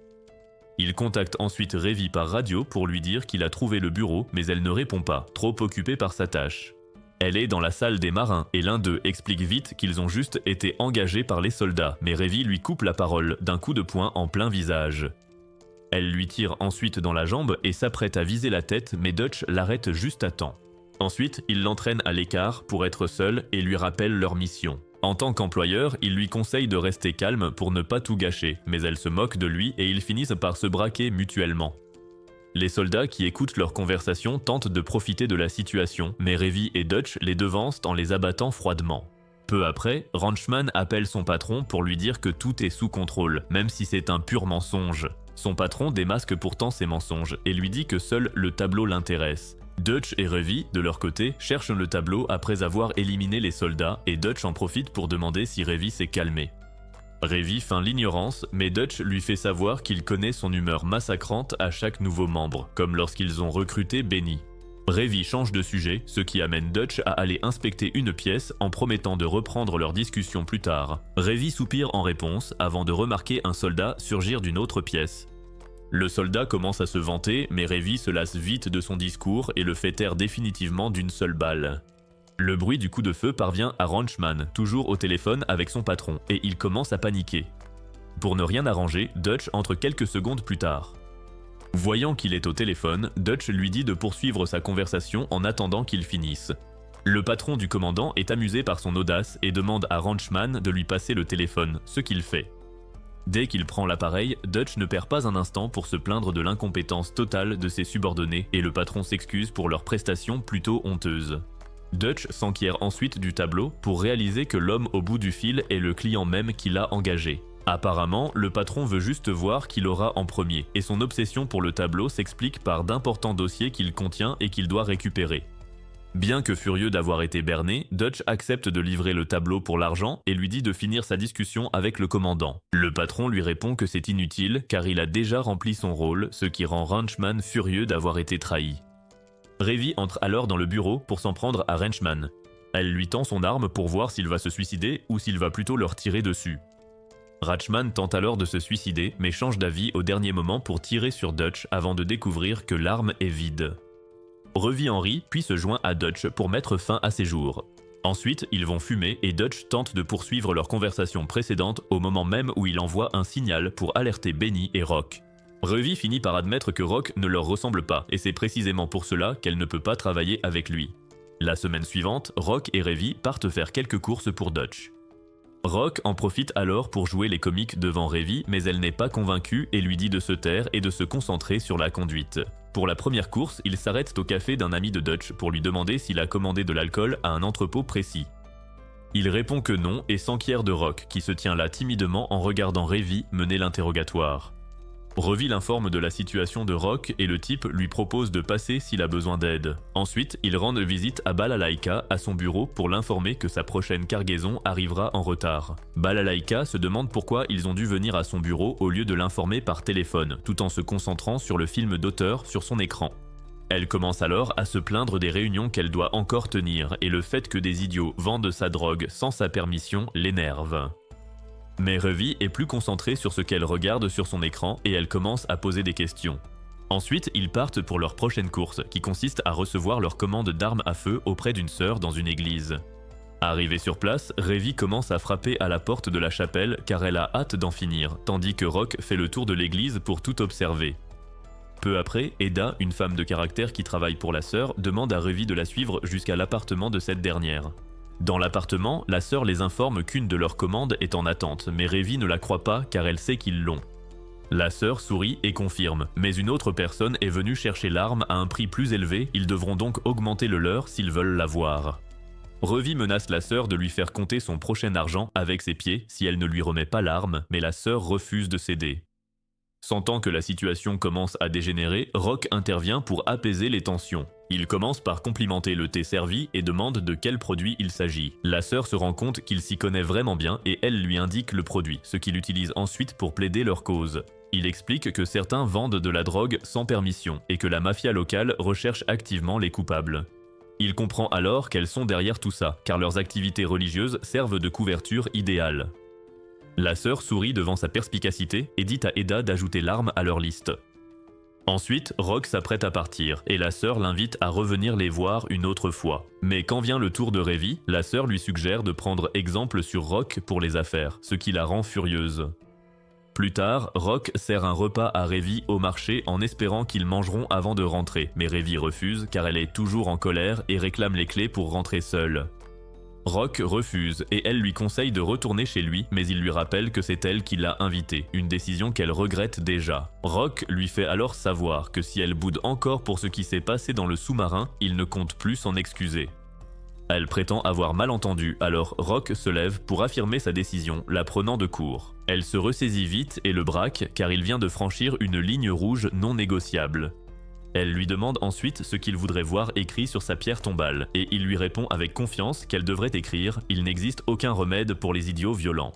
A: Il contacte ensuite Ravi par radio pour lui dire qu'il a trouvé le bureau, mais elle ne répond pas, trop occupée par sa tâche. Elle est dans la salle des marins et l'un d'eux explique vite qu'ils ont juste été engagés par les soldats, mais Ravi lui coupe la parole d'un coup de poing en plein visage. Elle lui tire ensuite dans la jambe et s'apprête à viser la tête, mais Dutch l'arrête juste à temps. Ensuite, il l'entraîne à l'écart pour être seul et lui rappelle leur mission. En tant qu'employeur, il lui conseille de rester calme pour ne pas tout gâcher, mais elle se moque de lui et ils finissent par se braquer mutuellement. Les soldats qui écoutent leur conversation tentent de profiter de la situation, mais Ravi et Dutch les devancent en les abattant froidement. Peu après, Wrenchman appelle son patron pour lui dire que tout est sous contrôle, même si c'est un pur mensonge. Son patron démasque pourtant ses mensonges et lui dit que seul le tableau l'intéresse. Dutch et Ravi, de leur côté, cherchent le tableau après avoir éliminé les soldats et Dutch en profite pour demander si Ravi s'est calmé. Ravi feint l'ignorance, mais Dutch lui fait savoir qu'il connaît son humeur massacrante à chaque nouveau membre, comme lorsqu'ils ont recruté Benny. Ravi change de sujet, ce qui amène Dutch à aller inspecter une pièce en promettant de reprendre leur discussion plus tard. Ravi soupire en réponse avant de remarquer un soldat surgir d'une autre pièce. Le soldat commence à se vanter, mais Ravi se lasse vite de son discours et le fait taire définitivement d'une seule balle. Le bruit du coup de feu parvient à Wrenchman, toujours au téléphone avec son patron, et il commence à paniquer. Pour ne rien arranger, Dutch entre quelques secondes plus tard. Voyant qu'il est au téléphone, Dutch lui dit de poursuivre sa conversation en attendant qu'il finisse. Le patron du commandant est amusé par son audace et demande à Wrenchman de lui passer le téléphone, ce qu'il fait. Dès qu'il prend l'appareil, Dutch ne perd pas un instant pour se plaindre de l'incompétence totale de ses subordonnés et le patron s'excuse pour leurs prestations plutôt honteuses. Dutch s'enquiert ensuite du tableau pour réaliser que l'homme au bout du fil est le client même qui l'a engagé. Apparemment, le patron veut juste voir qui l'aura en premier, et son obsession pour le tableau s'explique par d'importants dossiers qu'il contient et qu'il doit récupérer. Bien que furieux d'avoir été berné, Dutch accepte de livrer le tableau pour l'argent et lui dit de finir sa discussion avec le commandant. Le patron lui répond que c'est inutile car il a déjà rempli son rôle, ce qui rend Wrenchman furieux d'avoir été trahi. Ravi entre alors dans le bureau pour s'en prendre à Wrenchman. Elle lui tend son arme pour voir s'il va se suicider ou s'il va plutôt leur tirer dessus. Wrenchman tente alors de se suicider mais change d'avis au dernier moment pour tirer sur Dutch avant de découvrir que l'arme est vide. Ravi en rit puis se joint à Dutch pour mettre fin à ses jours. Ensuite, ils vont fumer et Dutch tente de poursuivre leur conversation précédente au moment même où il envoie un signal pour alerter Benny et Rock. Ravi finit par admettre que Rock ne leur ressemble pas et c'est précisément pour cela qu'elle ne peut pas travailler avec lui. La semaine suivante, Rock et Ravi partent faire quelques courses pour Dutch. Rock en profite alors pour jouer les comiques devant Ravi, mais elle n'est pas convaincue et lui dit de se taire et de se concentrer sur la conduite. Pour la première course, ils s'arrêtent au café d'un ami de Dutch pour lui demander s'il a commandé de l'alcool à un entrepôt précis. Il répond que non et s'enquiert de Rock, qui se tient là timidement en regardant Ravi mener l'interrogatoire. Ravi l'informe de la situation de Rock et le type lui propose de passer s'il a besoin d'aide. Ensuite, ils rendent visite à Balalaika à son bureau pour l'informer que sa prochaine cargaison arrivera en retard. Balalaika se demande pourquoi ils ont dû venir à son bureau au lieu de l'informer par téléphone, tout en se concentrant sur le film d'auteur sur son écran. Elle commence alors à se plaindre des réunions qu'elle doit encore tenir et le fait que des idiots vendent sa drogue sans sa permission l'énerve. Mais Ravi est plus concentrée sur ce qu'elle regarde sur son écran et elle commence à poser des questions. Ensuite, ils partent pour leur prochaine course, qui consiste à recevoir leur commande d'armes à feu auprès d'une sœur dans une église. Arrivée sur place, Ravi commence à frapper à la porte de la chapelle car elle a hâte d'en finir, tandis que Rock fait le tour de l'église pour tout observer. Peu après, Eda, une femme de caractère qui travaille pour la sœur, demande à Ravi de la suivre jusqu'à l'appartement de cette dernière. Dans l'appartement, la sœur les informe qu'une de leurs commandes est en attente, mais Ravi ne la croit pas car elle sait qu'ils l'ont. La sœur sourit et confirme, mais une autre personne est venue chercher l'arme à un prix plus élevé, ils devront donc augmenter le leur s'ils veulent l'avoir. Revi menace la sœur de lui faire compter son prochain argent avec ses pieds si elle ne lui remet pas l'arme, mais la sœur refuse de céder. Sentant que la situation commence à dégénérer, Rock intervient pour apaiser les tensions. Il commence par complimenter le thé servi et demande de quel produit il s'agit. La sœur se rend compte qu'il s'y connaît vraiment bien et elle lui indique le produit, ce qu'il utilise ensuite pour plaider leur cause. Il explique que certains vendent de la drogue sans permission et que la mafia locale recherche activement les coupables. Il comprend alors qu'elles sont derrière tout ça, car leurs activités religieuses servent de couverture idéale. La sœur sourit devant sa perspicacité et dit à Eda d'ajouter l'arme à leur liste. Ensuite, Rock s'apprête à partir, et la sœur l'invite à revenir les voir une autre fois. Mais quand vient le tour de Revi, la sœur lui suggère de prendre exemple sur Rock pour les affaires, ce qui la rend furieuse. Plus tard, Rock sert un repas à Revi au marché en espérant qu'ils mangeront avant de rentrer, mais Revi refuse car elle est toujours en colère et réclame les clés pour rentrer seule. Rock refuse et elle lui conseille de retourner chez lui, mais il lui rappelle que c'est elle qui l'a invité, une décision qu'elle regrette déjà. Rock lui fait alors savoir que si elle boude encore pour ce qui s'est passé dans le sous-marin, il ne compte plus s'en excuser. Elle prétend avoir mal entendu, alors Rock se lève pour affirmer sa décision, la prenant de court. Elle se ressaisit vite et le braque car il vient de franchir une ligne rouge non négociable. Elle lui demande ensuite ce qu'il voudrait voir écrit sur sa pierre tombale, et il lui répond avec confiance qu'elle devrait écrire « Il n'existe aucun remède pour les idiots violents ».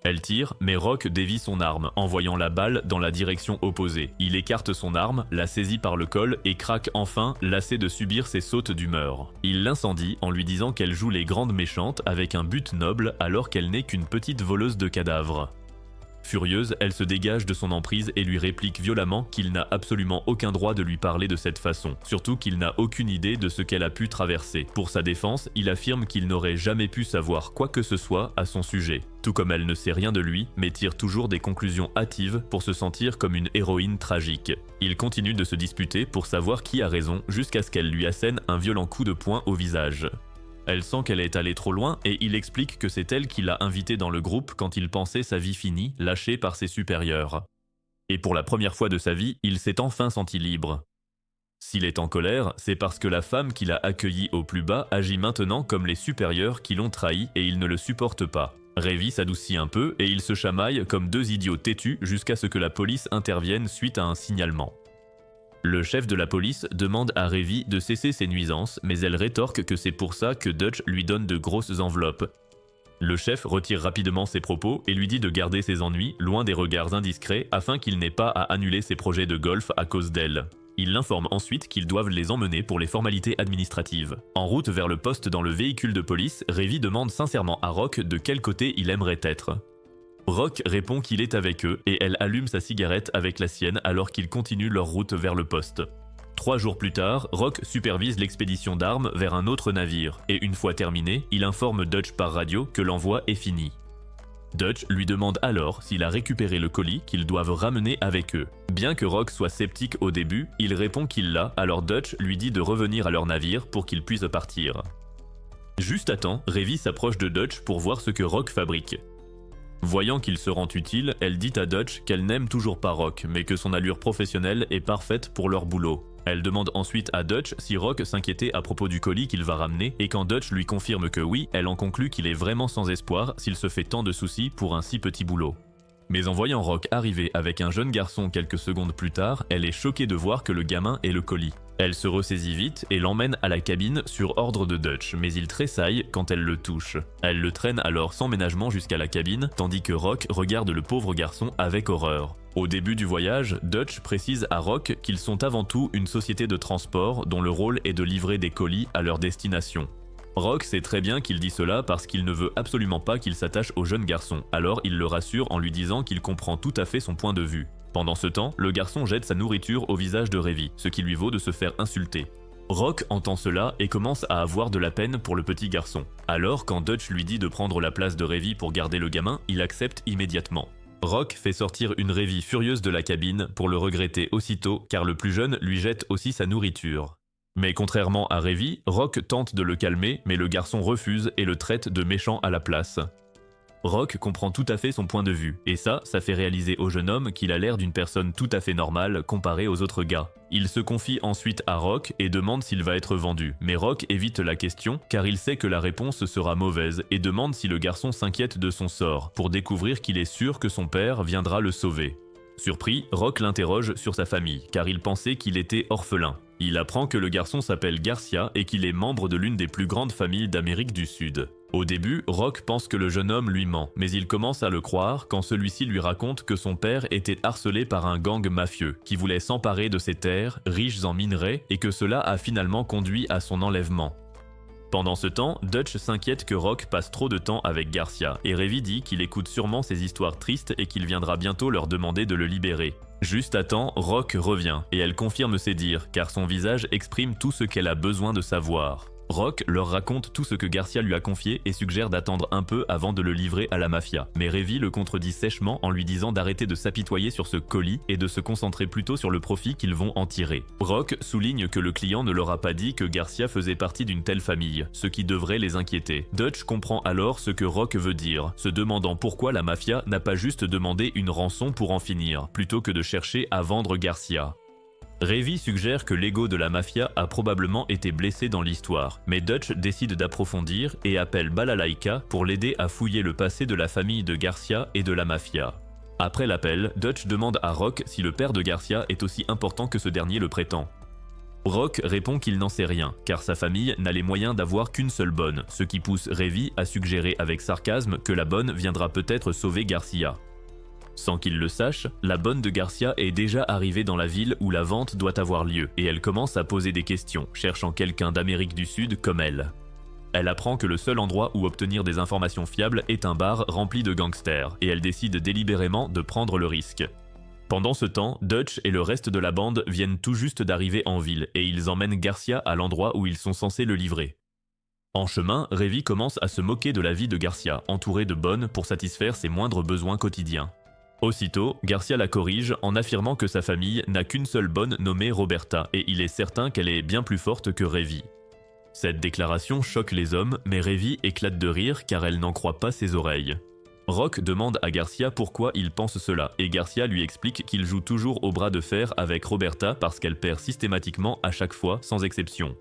A: Elle tire, mais Rock dévie son arme, envoyant la balle dans la direction opposée. Il écarte son arme, la saisit par le col et craque enfin, lassé de subir ses sautes d'humeur. Il l'incendie en lui disant qu'elle joue les grandes méchantes avec un but noble alors qu'elle n'est qu'une petite voleuse de cadavres. Furieuse, elle se dégage de son emprise et lui réplique violemment qu'il n'a absolument aucun droit de lui parler de cette façon, surtout qu'il n'a aucune idée de ce qu'elle a pu traverser. Pour sa défense, il affirme qu'il n'aurait jamais pu savoir quoi que ce soit à son sujet, tout comme elle ne sait rien de lui, mais tire toujours des conclusions hâtives pour se sentir comme une héroïne tragique. Il continue de se disputer pour savoir qui a raison jusqu'à ce qu'elle lui assène un violent coup de poing au visage. Elle sent qu'elle est allée trop loin et il explique que c'est elle qui l'a invité dans le groupe quand il pensait sa vie finie, lâchée par ses supérieurs. Et pour la première fois de sa vie, il s'est enfin senti libre. S'il est en colère, c'est parce que la femme qu'il a accueillie au plus bas agit maintenant comme les supérieurs qui l'ont trahi et il ne le supporte pas. Revi s'adoucit un peu et ils se chamaillent comme deux idiots têtus jusqu'à ce que la police intervienne suite à un signalement. Le chef de la police demande à Revi de cesser ses nuisances, mais elle rétorque que c'est pour ça que Dutch lui donne de grosses enveloppes. Le chef retire rapidement ses propos et lui dit de garder ses ennuis loin des regards indiscrets afin qu'il n'ait pas à annuler ses projets de golf à cause d'elle. Il l'informe ensuite qu'ils doivent les emmener pour les formalités administratives. En route vers le poste dans le véhicule de police, Revi demande sincèrement à Rock de quel côté il aimerait être. Rock répond qu'il est avec eux et elle allume sa cigarette avec la sienne alors qu'ils continuent leur route vers le poste. 3 jours plus tard, Rock supervise l'expédition d'armes vers un autre navire et une fois terminé, il informe Dutch par radio que l'envoi est fini. Dutch lui demande alors s'il a récupéré le colis qu'ils doivent ramener avec eux. Bien que Rock soit sceptique au début, il répond qu'il l'a, alors Dutch lui dit de revenir à leur navire pour qu'ils puissent partir. Juste à temps, Revi s'approche de Dutch pour voir ce que Rock fabrique. Voyant qu'il se rend utile, elle dit à Dutch qu'elle n'aime toujours pas Rock, mais que son allure professionnelle est parfaite pour leur boulot. Elle demande ensuite à Dutch si Rock s'inquiétait à propos du colis qu'il va ramener, et quand Dutch lui confirme que oui, elle en conclut qu'il est vraiment sans espoir s'il se fait tant de soucis pour un si petit boulot. Mais en voyant Rock arriver avec un jeune garçon quelques secondes plus tard, elle est choquée de voir que le gamin est le colis. Elle se ressaisit vite et l'emmène à la cabine sur ordre de Dutch, mais il tressaille quand elle le touche. Elle le traîne alors sans ménagement jusqu'à la cabine, tandis que Rock regarde le pauvre garçon avec horreur. Au début du voyage, Dutch précise à Rock qu'ils sont avant tout une société de transport dont le rôle est de livrer des colis à leur destination. Rock sait très bien qu'il dit cela parce qu'il ne veut absolument pas qu'il s'attache au jeune garçon, alors il le rassure en lui disant qu'il comprend tout à fait son point de vue. Pendant ce temps, le garçon jette sa nourriture au visage de Revi, ce qui lui vaut de se faire insulter. Rock entend cela et commence à avoir de la peine pour le petit garçon. Alors, quand Dutch lui dit de prendre la place de Revi pour garder le gamin, il accepte immédiatement. Rock fait sortir une Revi furieuse de la cabine pour le regretter aussitôt car le plus jeune lui jette aussi sa nourriture. Mais contrairement à Revi, Rock tente de le calmer mais le garçon refuse et le traite de méchant à la place. Rock comprend tout à fait son point de vue, et ça fait réaliser au jeune homme qu'il a l'air d'une personne tout à fait normale comparée aux autres gars. Il se confie ensuite à Rock et demande s'il va être vendu, mais Rock évite la question car il sait que la réponse sera mauvaise et demande si le garçon s'inquiète de son sort, pour découvrir qu'il est sûr que son père viendra le sauver. Surpris, Rock l'interroge sur sa famille, car il pensait qu'il était orphelin. Il apprend que le garçon s'appelle Garcia et qu'il est membre de l'une des plus grandes familles d'Amérique du Sud. Au début, Rock pense que le jeune homme lui ment, mais il commence à le croire quand celui-ci lui raconte que son père était harcelé par un gang mafieux qui voulait s'emparer de ses terres, riches en minerais, et que cela a finalement conduit à son enlèvement. Pendant ce temps, Dutch s'inquiète que Rock passe trop de temps avec Garcia, et Ravi dit qu'il écoute sûrement ses histoires tristes et qu'il viendra bientôt leur demander de le libérer. Juste à temps, Rock revient, et elle confirme ses dires, car son visage exprime tout ce qu'elle a besoin de savoir. Rock leur raconte tout ce que Garcia lui a confié et suggère d'attendre un peu avant de le livrer à la mafia. Mais Ravi le contredit sèchement en lui disant d'arrêter de s'apitoyer sur ce colis et de se concentrer plutôt sur le profit qu'ils vont en tirer. Rock souligne que le client ne leur a pas dit que Garcia faisait partie d'une telle famille, ce qui devrait les inquiéter. Dutch comprend alors ce que Rock veut dire, se demandant pourquoi la mafia n'a pas juste demandé une rançon pour en finir, plutôt que de chercher à vendre Garcia. Ravi suggère que l'ego de la mafia a probablement été blessé dans l'histoire, mais Dutch décide d'approfondir et appelle Balalaika pour l'aider à fouiller le passé de la famille de Garcia et de la mafia. Après l'appel, Dutch demande à Rock si le père de Garcia est aussi important que ce dernier le prétend. Rock répond qu'il n'en sait rien, car sa famille n'a les moyens d'avoir qu'une seule bonne, ce qui pousse Ravi à suggérer avec sarcasme que la bonne viendra peut-être sauver Garcia. Sans qu'il le sache, la bonne de Garcia est déjà arrivée dans la ville où la vente doit avoir lieu et elle commence à poser des questions, cherchant quelqu'un d'Amérique du Sud comme elle. Elle apprend que le seul endroit où obtenir des informations fiables est un bar rempli de gangsters et elle décide délibérément de prendre le risque. Pendant ce temps, Dutch et le reste de la bande viennent tout juste d'arriver en ville et ils emmènent Garcia à l'endroit où ils sont censés le livrer. En chemin, Ravi commence à se moquer de la vie de Garcia, entouré de bonnes pour satisfaire ses moindres besoins quotidiens. Aussitôt, Garcia la corrige en affirmant que sa famille n'a qu'une seule bonne nommée Roberta et il est certain qu'elle est bien plus forte que Ravi. Cette déclaration choque les hommes, mais Ravi éclate de rire car elle n'en croit pas ses oreilles. Rock demande à Garcia pourquoi il pense cela et Garcia lui explique qu'il joue toujours au bras de fer avec Roberta parce qu'elle perd systématiquement à chaque fois sans exception.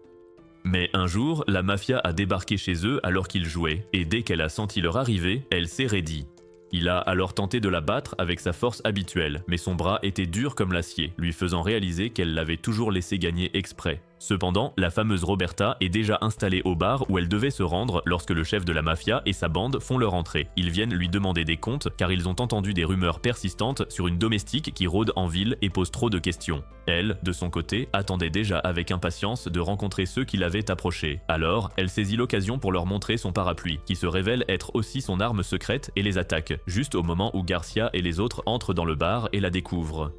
A: Mais un jour, la mafia a débarqué chez eux alors qu'ils jouaient et dès qu'elle a senti leur arrivée, elle s'est raidie. Il a alors tenté de la battre avec sa force habituelle, mais son bras était dur comme l'acier, lui faisant réaliser qu'elle l'avait toujours laissé gagner exprès. Cependant, la fameuse Roberta est déjà installée au bar où elle devait se rendre lorsque le chef de la mafia et sa bande font leur entrée. Ils viennent lui demander des comptes car ils ont entendu des rumeurs persistantes sur une domestique qui rôde en ville et pose trop de questions. Elle, de son côté, attendait déjà avec impatience de rencontrer ceux qui l'avaient approchée. Alors, elle saisit l'occasion pour leur montrer son parapluie, qui se révèle être aussi son arme secrète et les attaque, juste au moment où Garcia et les autres entrent dans le bar et la découvrent.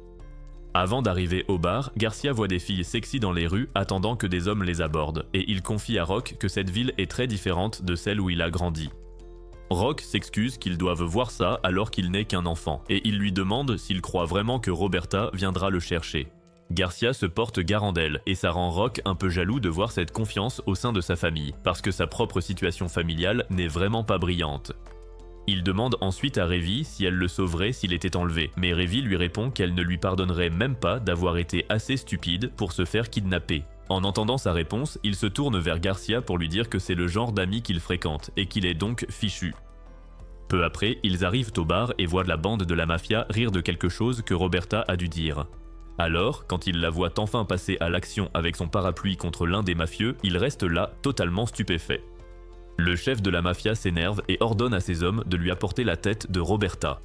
A: Avant d'arriver au bar, Garcia voit des filles sexy dans les rues attendant que des hommes les abordent, et il confie à Rock que cette ville est très différente de celle où il a grandi. Rock s'excuse qu'ils doivent voir ça alors qu'il n'est qu'un enfant, et il lui demande s'il croit vraiment que Roberta viendra le chercher. Garcia se porte garant d'elle, et ça rend Rock un peu jaloux de voir cette confiance au sein de sa famille, parce que sa propre situation familiale n'est vraiment pas brillante. Il demande ensuite à Ravi si elle le sauverait s'il était enlevé, mais Ravi lui répond qu'elle ne lui pardonnerait même pas d'avoir été assez stupide pour se faire kidnapper. En entendant sa réponse, il se tourne vers Garcia pour lui dire que c'est le genre d'ami qu'il fréquente et qu'il est donc fichu. Peu après, ils arrivent au bar et voient la bande de la mafia rire de quelque chose que Roberta a dû dire. Alors, quand il la voit enfin passer à l'action avec son parapluie contre l'un des mafieux, il reste là, totalement stupéfait. Le chef de la mafia s'énerve et ordonne à ses hommes de lui apporter la tête de Roberta.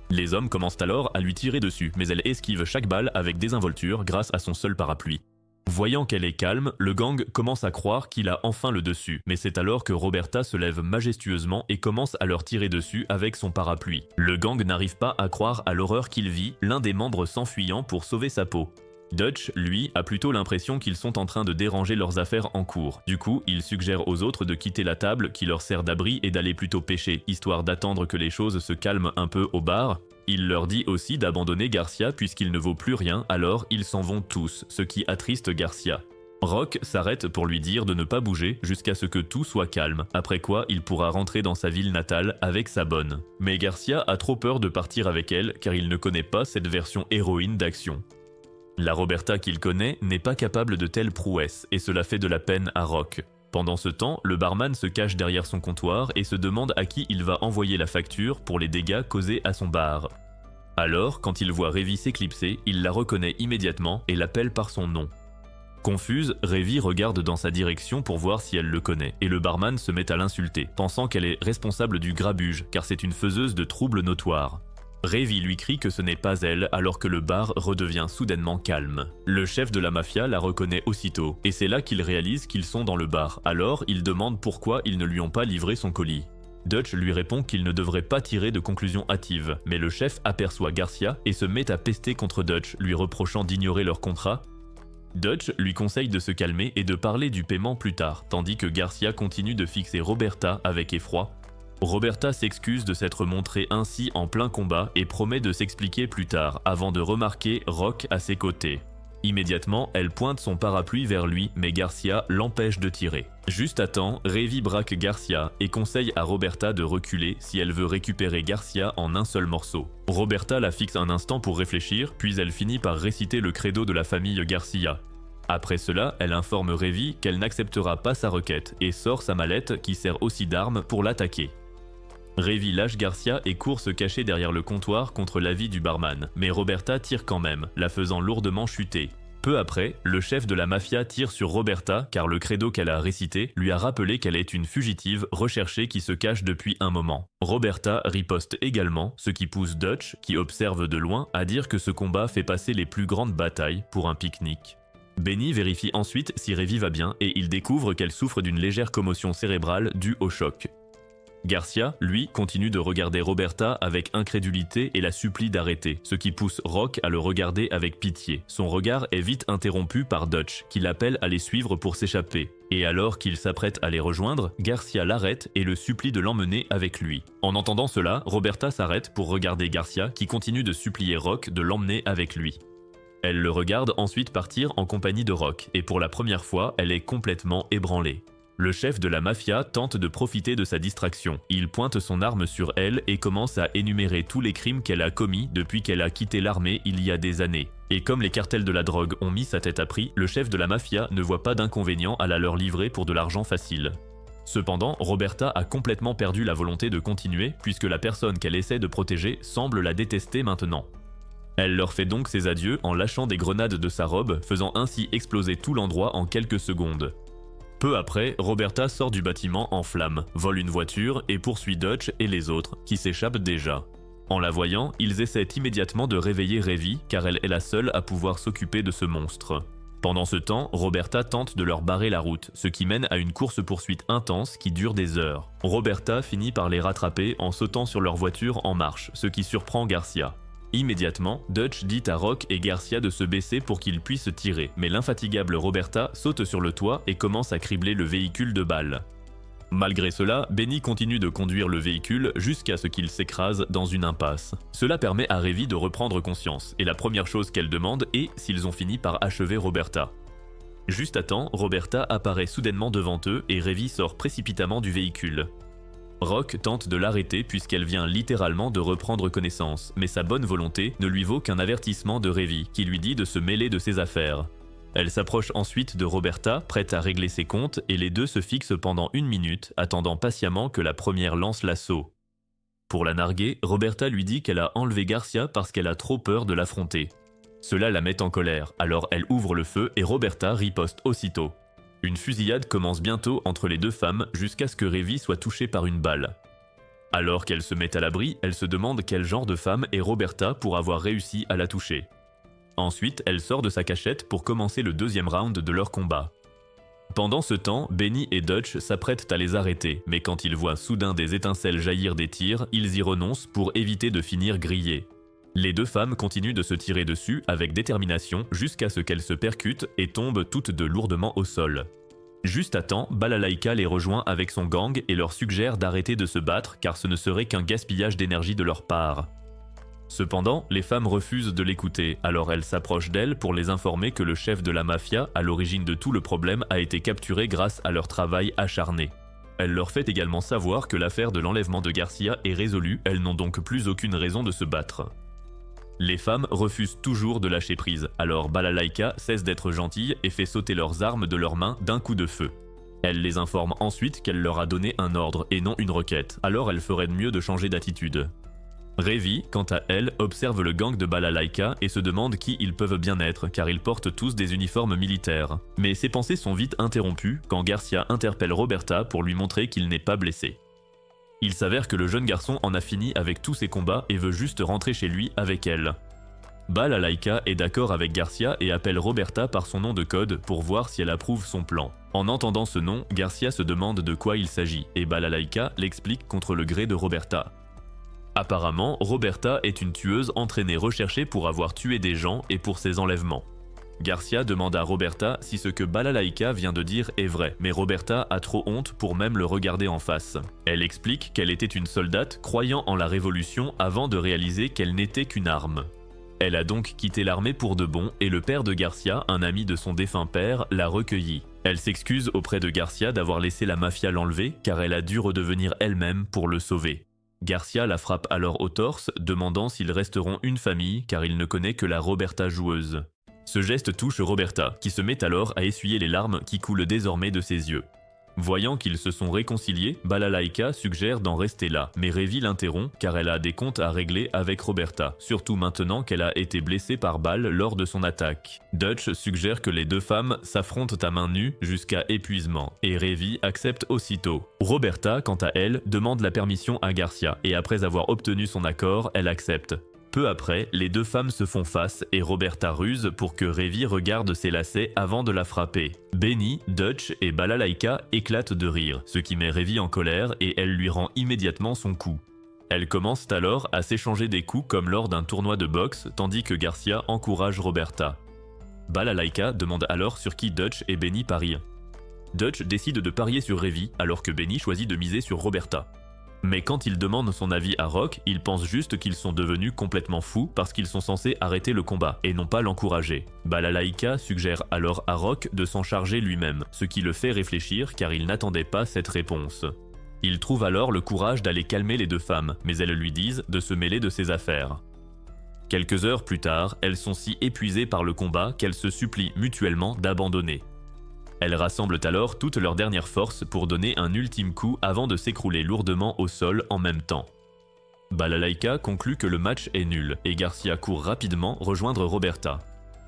A: Les hommes commencent alors à lui tirer dessus, mais elle esquive chaque balle avec désinvolture grâce à son seul parapluie. Voyant qu'elle est calme, le gang commence à croire qu'il a enfin le dessus, mais c'est alors que Roberta se lève majestueusement et commence à leur tirer dessus avec son parapluie. Le gang n'arrive pas à croire à l'horreur qu'il vit, l'un des membres s'enfuyant pour sauver sa peau. Dutch, lui, a plutôt l'impression qu'ils sont en train de déranger leurs affaires en cours. Du coup, il suggère aux autres de quitter la table qui leur sert d'abri et d'aller plutôt pêcher, histoire d'attendre que les choses se calment un peu au bar. Il leur dit aussi d'abandonner Garcia puisqu'il ne vaut plus rien, alors ils s'en vont tous, ce qui attriste Garcia. Rock s'arrête pour lui dire de ne pas bouger jusqu'à ce que tout soit calme, après quoi il pourra rentrer dans sa ville natale avec sa bonne. Mais Garcia a trop peur de partir avec elle car il ne connaît pas cette version héroïne d'action. La Roberta qu'il connaît n'est pas capable de telles prouesses et cela fait de la peine à Rock. Pendant ce temps, le barman se cache derrière son comptoir et se demande à qui il va envoyer la facture pour les dégâts causés à son bar. Alors, quand il voit Ravi s'éclipser, il la reconnaît immédiatement et l'appelle par son nom. Confuse, Ravi regarde dans sa direction pour voir si elle le connaît, et le barman se met à l'insulter, pensant qu'elle est responsable du grabuge, car c'est une faiseuse de troubles notoires. Ravi lui crie que ce n'est pas elle, alors que le bar redevient soudainement calme. Le chef de la mafia la reconnaît aussitôt, et c'est là qu'il réalise qu'ils sont dans le bar. Alors, il demande pourquoi ils ne lui ont pas livré son colis. Dutch lui répond qu'il ne devrait pas tirer de conclusions hâtives, mais le chef aperçoit Garcia et se met à pester contre Dutch, lui reprochant d'ignorer leur contrat. Dutch lui conseille de se calmer et de parler du paiement plus tard, tandis que Garcia continue de fixer Roberta avec effroi. Roberta s'excuse de s'être montrée ainsi en plein combat et promet de s'expliquer plus tard, avant de remarquer Rock à ses côtés. Immédiatement, elle pointe son parapluie vers lui, mais Garcia l'empêche de tirer. Juste à temps, Ravi braque Garcia et conseille à Roberta de reculer si elle veut récupérer Garcia en un seul morceau. Roberta la fixe un instant pour réfléchir, puis elle finit par réciter le credo de la famille Garcia. Après cela, elle informe Ravi qu'elle n'acceptera pas sa requête et sort sa mallette qui sert aussi d'arme pour l'attaquer. Ravi lâche Garcia et court se cacher derrière le comptoir contre l'avis du barman, mais Roberta tire quand même, la faisant lourdement chuter. Peu après, le chef de la mafia tire sur Roberta car le credo qu'elle a récité lui a rappelé qu'elle est une fugitive recherchée qui se cache depuis un moment. Roberta riposte également, ce qui pousse Dutch, qui observe de loin, à dire que ce combat fait passer les plus grandes batailles pour un pique-nique. Benny vérifie ensuite si Ravi va bien et il découvre qu'elle souffre d'une légère commotion cérébrale due au choc. Garcia, lui, continue de regarder Roberta avec incrédulité et la supplie d'arrêter, ce qui pousse Rock à le regarder avec pitié. Son regard est vite interrompu par Dutch, qui l'appelle à les suivre pour s'échapper. Et alors qu'il s'apprête à les rejoindre, Garcia l'arrête et le supplie de l'emmener avec lui. En entendant cela, Roberta s'arrête pour regarder Garcia, qui continue de supplier Rock de l'emmener avec lui. Elle le regarde ensuite partir en compagnie de Rock, et pour la première fois, elle est complètement ébranlée. Le chef de la mafia tente de profiter de sa distraction. Il pointe son arme sur elle et commence à énumérer tous les crimes qu'elle a commis depuis qu'elle a quitté l'armée il y a des années. Et comme les cartels de la drogue ont mis sa tête à prix, le chef de la mafia ne voit pas d'inconvénient à la leur livrer pour de l'argent facile. Cependant, Roberta a complètement perdu la volonté de continuer puisque la personne qu'elle essaie de protéger semble la détester maintenant. Elle leur fait donc ses adieux en lâchant des grenades de sa robe, faisant ainsi exploser tout l'endroit en quelques secondes. Peu après, Roberta sort du bâtiment en flammes, vole une voiture et poursuit Dutch et les autres, qui s'échappent déjà. En la voyant, ils essaient immédiatement de réveiller Ravi, car elle est la seule à pouvoir s'occuper de ce monstre. Pendant ce temps, Roberta tente de leur barrer la route, ce qui mène à une course-poursuite intense qui dure des heures. Roberta finit par les rattraper en sautant sur leur voiture en marche, ce qui surprend Garcia. Immédiatement, Dutch dit à Rock et Garcia de se baisser pour qu'ils puissent tirer, mais l'infatigable Roberta saute sur le toit et commence à cribler le véhicule de balles. Malgré cela, Benny continue de conduire le véhicule jusqu'à ce qu'il s'écrase dans une impasse. Cela permet à Ravi de reprendre conscience, et la première chose qu'elle demande est s'ils ont fini par achever Roberta. Juste à temps, Roberta apparaît soudainement devant eux et Ravi sort précipitamment du véhicule. Rock tente de l'arrêter puisqu'elle vient littéralement de reprendre connaissance, mais sa bonne volonté ne lui vaut qu'un avertissement de Ravi qui lui dit de se mêler de ses affaires. Elle s'approche ensuite de Roberta, prête à régler ses comptes, et les deux se fixent pendant 1 minute, attendant patiemment que la première lance l'assaut. Pour la narguer, Roberta lui dit qu'elle a enlevé Garcia parce qu'elle a trop peur de l'affronter. Cela la met en colère, alors elle ouvre le feu et Roberta riposte aussitôt. Une fusillade commence bientôt entre les deux femmes jusqu'à ce que Ravi soit touchée par une balle. Alors qu'elle se met à l'abri, elle se demande quel genre de femme est Roberta pour avoir réussi à la toucher. Ensuite, elle sort de sa cachette pour commencer le deuxième round de leur combat. Pendant ce temps, Benny et Dutch s'apprêtent à les arrêter, mais quand ils voient soudain des étincelles jaillir des tirs, ils y renoncent pour éviter de finir grillés. Les deux femmes continuent de se tirer dessus avec détermination jusqu'à ce qu'elles se percutent et tombent toutes deux lourdement au sol. Juste à temps, Balalaika les rejoint avec son gang et leur suggère d'arrêter de se battre car ce ne serait qu'un gaspillage d'énergie de leur part. Cependant, les femmes refusent de l'écouter, alors elle s'approche d'elle pour les informer que le chef de la mafia, à l'origine de tout le problème, a été capturé grâce à leur travail acharné. Elle leur fait également savoir que l'affaire de l'enlèvement de Garcia est résolue, elles n'ont donc plus aucune raison de se battre. Les femmes refusent toujours de lâcher prise, alors Balalaïka cesse d'être gentille et fait sauter leurs armes de leurs mains d'un coup de feu. Elle les informe ensuite qu'elle leur a donné un ordre et non une requête, alors elle ferait de mieux de changer d'attitude. Revi, quant à elle, observe le gang de Balalaïka et se demande qui ils peuvent bien être car ils portent tous des uniformes militaires. Mais ses pensées sont vite interrompues quand Garcia interpelle Roberta pour lui montrer qu'il n'est pas blessé. Il s'avère que le jeune garçon en a fini avec tous ses combats et veut juste rentrer chez lui avec elle. Balalaïka est d'accord avec Garcia et appelle Roberta par son nom de code pour voir si elle approuve son plan. En entendant ce nom, Garcia se demande de quoi il s'agit et Balalaïka l'explique contre le gré de Roberta. Apparemment, Roberta est une tueuse entraînée recherchée pour avoir tué des gens et pour ses enlèvements. Garcia demande à Roberta si ce que Balalaïka vient de dire est vrai, mais Roberta a trop honte pour même le regarder en face. Elle explique qu'elle était une soldate croyant en la révolution avant de réaliser qu'elle n'était qu'une arme. Elle a donc quitté l'armée pour de bon et le père de Garcia, un ami de son défunt père, l'a recueillie. Elle s'excuse auprès de Garcia d'avoir laissé la mafia l'enlever car elle a dû redevenir elle-même pour le sauver. Garcia la frappe alors au torse, demandant s'ils resteront une famille car il ne connaît que la Roberta joueuse. Ce geste touche Roberta, qui se met alors à essuyer les larmes qui coulent désormais de ses yeux. Voyant qu'ils se sont réconciliés, Balalaïka suggère d'en rester là, mais Revi l'interrompt car elle a des comptes à régler avec Roberta, surtout maintenant qu'elle a été blessée par balle lors de son attaque. Dutch suggère que les deux femmes s'affrontent à main nue jusqu'à épuisement, et Revi accepte aussitôt. Roberta, quant à elle, demande la permission à Garcia, et après avoir obtenu son accord, elle accepte. Peu après, les deux femmes se font face et Roberta ruse pour que Revi regarde ses lacets avant de la frapper. Benny, Dutch et Balalaïka éclatent de rire, ce qui met Revi en colère et elle lui rend immédiatement son coup. Elles commencent alors à s'échanger des coups comme lors d'un tournoi de boxe, tandis que Garcia encourage Roberta. Balalaïka demande alors sur qui Dutch et Benny parient. Dutch décide de parier sur Revi alors que Benny choisit de miser sur Roberta. Mais quand il demande son avis à Rock, il pense juste qu'ils sont devenus complètement fous parce qu'ils sont censés arrêter le combat et non pas l'encourager. Balalaïka suggère alors à Rock de s'en charger lui-même, ce qui le fait réfléchir car il n'attendait pas cette réponse. Il trouve alors le courage d'aller calmer les deux femmes, mais elles lui disent de se mêler de ses affaires. Quelques heures plus tard, elles sont si épuisées par le combat qu'elles se supplient mutuellement d'abandonner. Elles rassemblent alors toutes leurs dernières forces pour donner un ultime coup avant de s'écrouler lourdement au sol en même temps. Balalaïka conclut que le match est nul et Garcia court rapidement rejoindre Roberta.